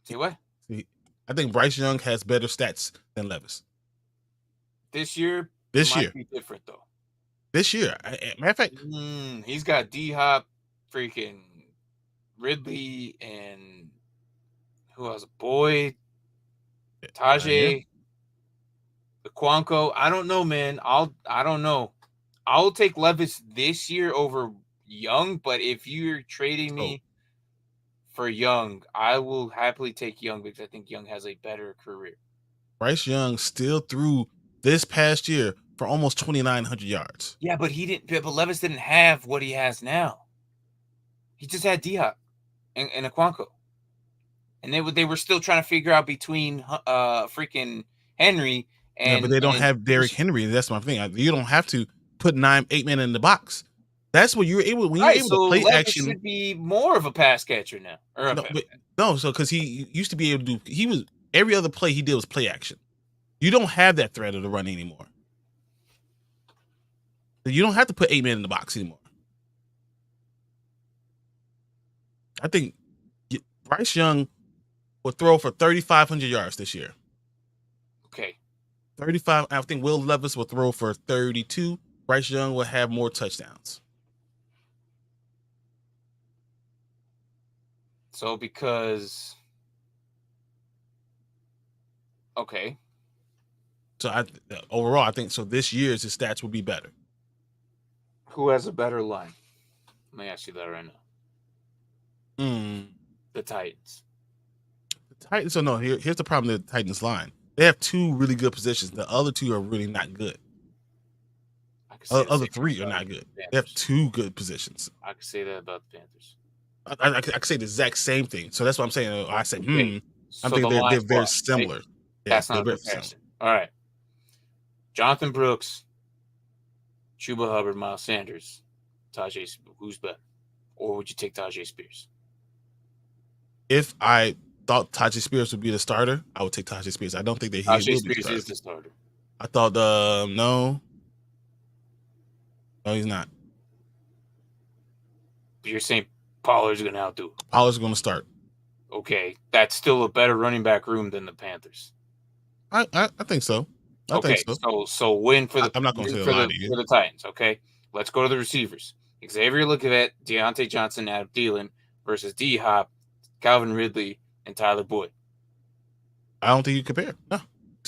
See what? I think Bryce Young has better stats than Levis. This year might be different though. This year, matter of fact, he's got D-Hop, freaking Ridley, and who else? Boyd, Tajay, Aquanco. I don't know, man. I don't know. I'll take Levis this year over Young, but if you're trading me for Young, I will happily take Young because I think Young has a better career. Bryce Young still threw this past year for almost 2,900 yards. Yeah, but he didn't. But Levis didn't have what he has now. He just had D-Hop and Aquanco, and they were still trying to figure out between freaking Henry and. Yeah, but they don't have Derrick Henry. That's my thing. You don't have to put 8 men in the box. That's what you're able. When you're able to play Levis action, should be more of a pass catcher now. Or so because he used to be able to do. He was every other play he did was play action. You don't have that threat of the run anymore. You don't have to put 8 men in the box anymore. I think Bryce Young will throw for 3,500 yards this year. Okay. 35. I think Will Levis will throw for 32. Bryce Young will have more touchdowns. So because. Okay. So overall, I think so. This year's his stats will be better. Who has a better line? Let me ask you that right now. The Titans. The Titans. So no. Here's the problem with the Titans line. They have 2 really good positions. The other 2 are really not good. Other 3 are not good. They have 2 good positions. I could say that about the Panthers. I could say the exact same thing. So that's what I'm saying. I said, I'm thinking they're very similar. Right? Yeah, that's not a comparison. All right. Jonathan Brooks, Chuba Hubbard, Miles Sanders, Tajay. Who's better? Or would you take Tajay Spears? If I thought Tajay Spears would be the starter, I would take Tajay Spears. I don't think that he will be the starter. Is the starter. I thought no, he's not. But you're saying Pollard's going to outdo. Pollard's going to start. Okay, that's still a better running back room than the Panthers. I think so. I think so. So win for the. I'm not going to say a lot to you. For the Titans. Okay, let's go to the receivers. Xavier Leggett, Deontay Johnson, Adam Thielen versus D-Hop, Calvin Ridley, and Tyler Boyd. I don't think you compare. No.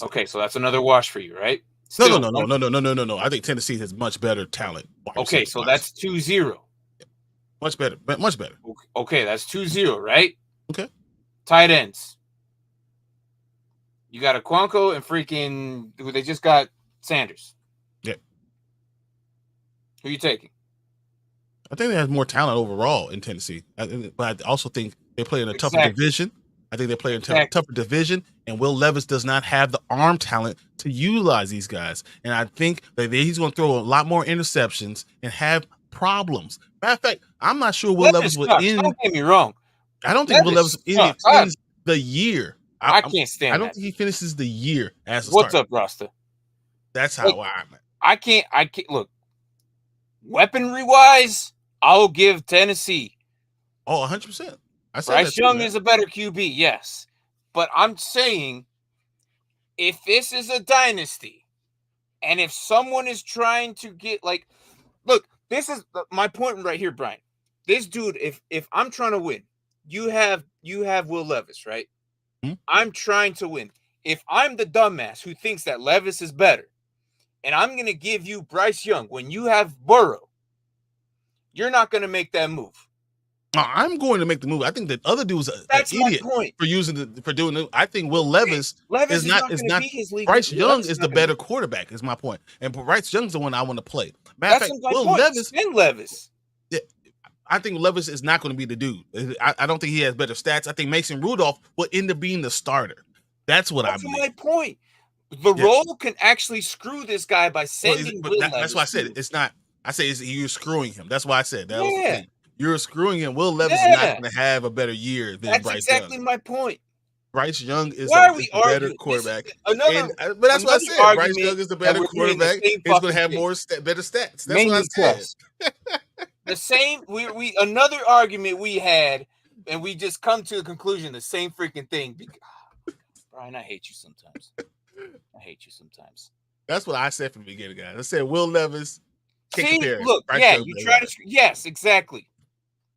Okay, so that's another wash for you, right? No. I think Tennessee has much better talent. Okay, so that's 2-0. Much better. Much better. Okay, that's 2-0, right? Okay. Tight ends. You got Aquanco and freaking who they just got Sanders. Yeah. Who you taking? I think they have more talent overall in Tennessee, but I also think they play in a tougher division. I think they play in a tougher division, and Will Levis does not have the arm talent to utilize these guys. And I think that he's going to throw a lot more interceptions and have problems. Matter of fact, I'm not sure Will Levis will end. Don't get me wrong. I don't think Will Levis ends the year. I can't stand. I don't think he finishes the year as a What's starter. up, Rasta? That's how I'm at. I can't look. Weaponry wise, I'll give Tennessee. 100%. Bryce Young is a better QB, yes. But I'm saying if this is a dynasty and if someone is trying to get look, this is my point right here, Brian. This dude, if I'm trying to win, you have Will Levis, right? Hmm? I'm trying to win. If I'm the dumbass who thinks that Levis is better, and I'm going to give you Bryce Young when you have Burrow, you're not going to make that move. No, I'm going to make the move. I think that other dude's an idiot for doing it. I think Will Levis is not Bryce Young is the better quarterback, is my point. And Bryce Young's the one I want to play. Matter of fact, Will Levis. Yeah, I think Levis is not going to be the dude. I don't think he has better stats. I think Mason Rudolph will end up being the starter. That's what I believe. That's my point. The role can actually screw this guy by sending Will Levis. That's why I said it's not. I say you're screwing him. That's why I said that was the thing. you're screwing him. Will Levis is not going to have a better year than That's Bryce exactly Young. my point. Bryce Young is Why are we the better arguing? quarterback. But that's what I said. Bryce Young is the better quarterback. He's going to have better stats. That's what I said. The same. We another argument we had, and we just come to a conclusion. The same freaking thing. Brian, I hate you sometimes. That's what I said from the beginning, guys. I said Will Levis. Look, you try to. Yes, exactly.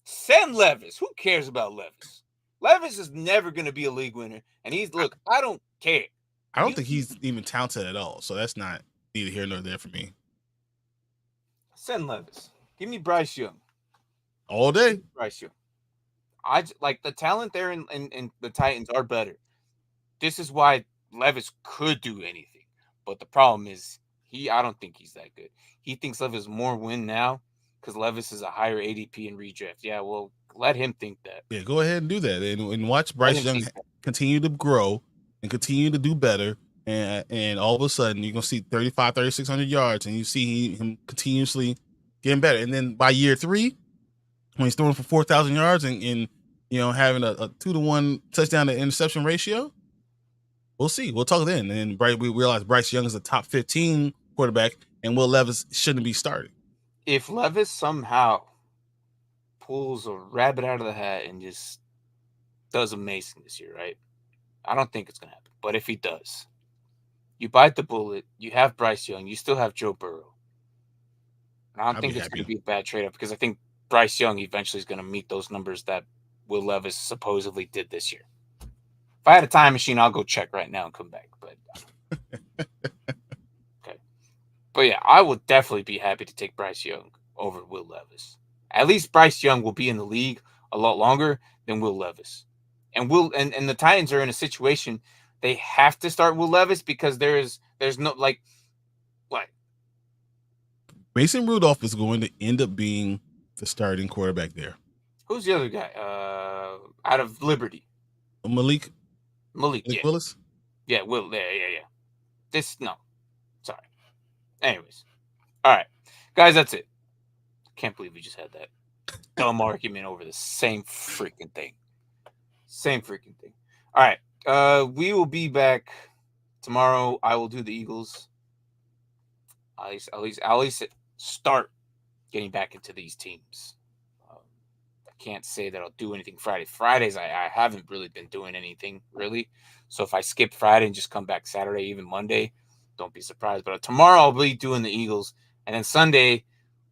Send Levis. Who cares about Levis? Levis is never going to be a league winner, and I don't care. I don't think he's even talented at all, so that's not neither here nor there for me. Send Levis. Give me Bryce Young. All day. Bryce Young. I like the talent there, and the Titans are better. This is why Levis could do anything, but the problem is I don't think he's that good. He thinks Levis is more win now because Levis is a higher ADP in redraft. Yeah, well, let him think that. Yeah, go ahead and do that, and watch Bryce Young continue to grow and continue to do better, and all of a sudden you're gonna see 3,600 yards, and you see him continuously getting better. And then by year 3, when he's throwing for 4,000 yards and having a 2-to-1 touchdown to interception ratio, we'll see. We'll talk then. And we realize Bryce Young is a top 15 quarterback, and Will Levis shouldn't be starting. If Levis somehow pulls a rabbit out of the hat and just does amazing this year, right? I don't think it's going to happen. But if he does, you bite the bullet, you have Bryce Young, you still have Joe Burrow. And I don't think it's going to be a bad trade-up because I think Bryce Young eventually is going to meet those numbers that Will Levis supposedly did this year. If I had a time machine, I'll go check right now and come back. But okay. But yeah, I would definitely be happy to take Bryce Young over Will Levis. At least Bryce Young will be in the league a lot longer than Will Levis. And the Titans are in a situation they have to start Will Levis because there's no what? Mason Rudolph is going to end up being the starting quarterback there. Who's the other guy? Out of Liberty. Malik yeah. Willis? Yeah, Will. Yeah. Sorry. Anyways. All right. Guys, that's it. Can't believe we just had that dumb argument over the same freaking thing. All right. We will be back tomorrow. I will do the Eagles. At least start getting back into these teams. I can't say that I'll do anything Friday. Fridays, I haven't really been doing anything, really. So if I skip Friday and just come back Saturday, even Monday, don't be surprised. But tomorrow I'll be doing the Eagles. And then Sunday,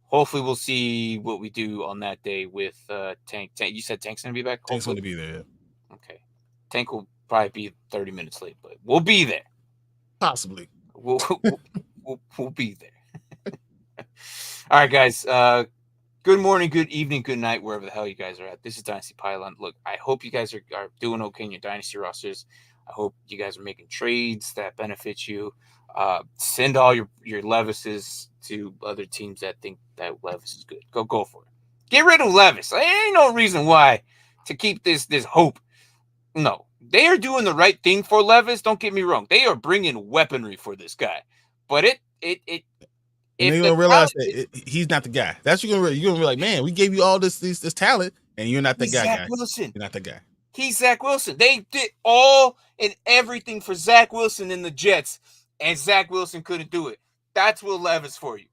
hopefully we'll see what we do on that day with Tank. You said Tank's going to be back? Tank's going to be there, yeah. Okay. Tank will probably be 30 minutes late, but we'll be there. Possibly. We'll be there. All right, guys. Good morning, good evening, good night, wherever the hell you guys are at. This is Dynasty Pylon. Look, I hope you guys are doing okay in your Dynasty rosters. I hope you guys are making trades that benefit you. Send all your Levises to other teams that think that Levis is good. Go for it. Get rid of Levis. There ain't no reason why to keep this hope. No, they are doing the right thing for Levis. Don't get me wrong. They are bringing weaponry for this guy. But and they're gonna realize that he's not the guy. That's you're gonna be like, man, we gave you all this talent, and you're not the guy. Zach Wilson. You're not the guy. He's Zach Wilson. They did all and everything for Zach Wilson in the Jets, and Zach Wilson couldn't do it. That's Will Levis for you.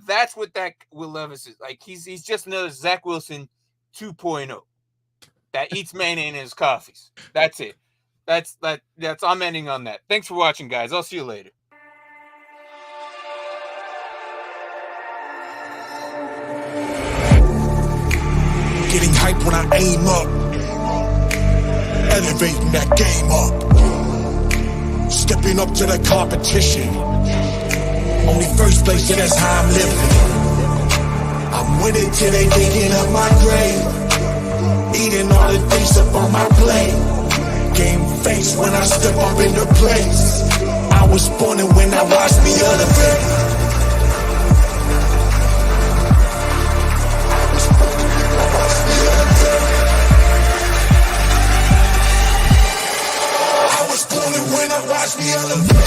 That's what that Will Levis is like. He's just another Zach Wilson 2.0 that eats mayonnaise in his coffees. That's it. That's I'm ending on that. Thanks for watching, guys. I'll see you later. Getting hype when I aim up, elevating that game up, stepping up to the competition. Only first place, and that's how I'm living. I'm winning till they digging up my grave, eating all the things up on my plate. Game face when I step up into place. I was born and when I watched me elevate. When I watch me elevate.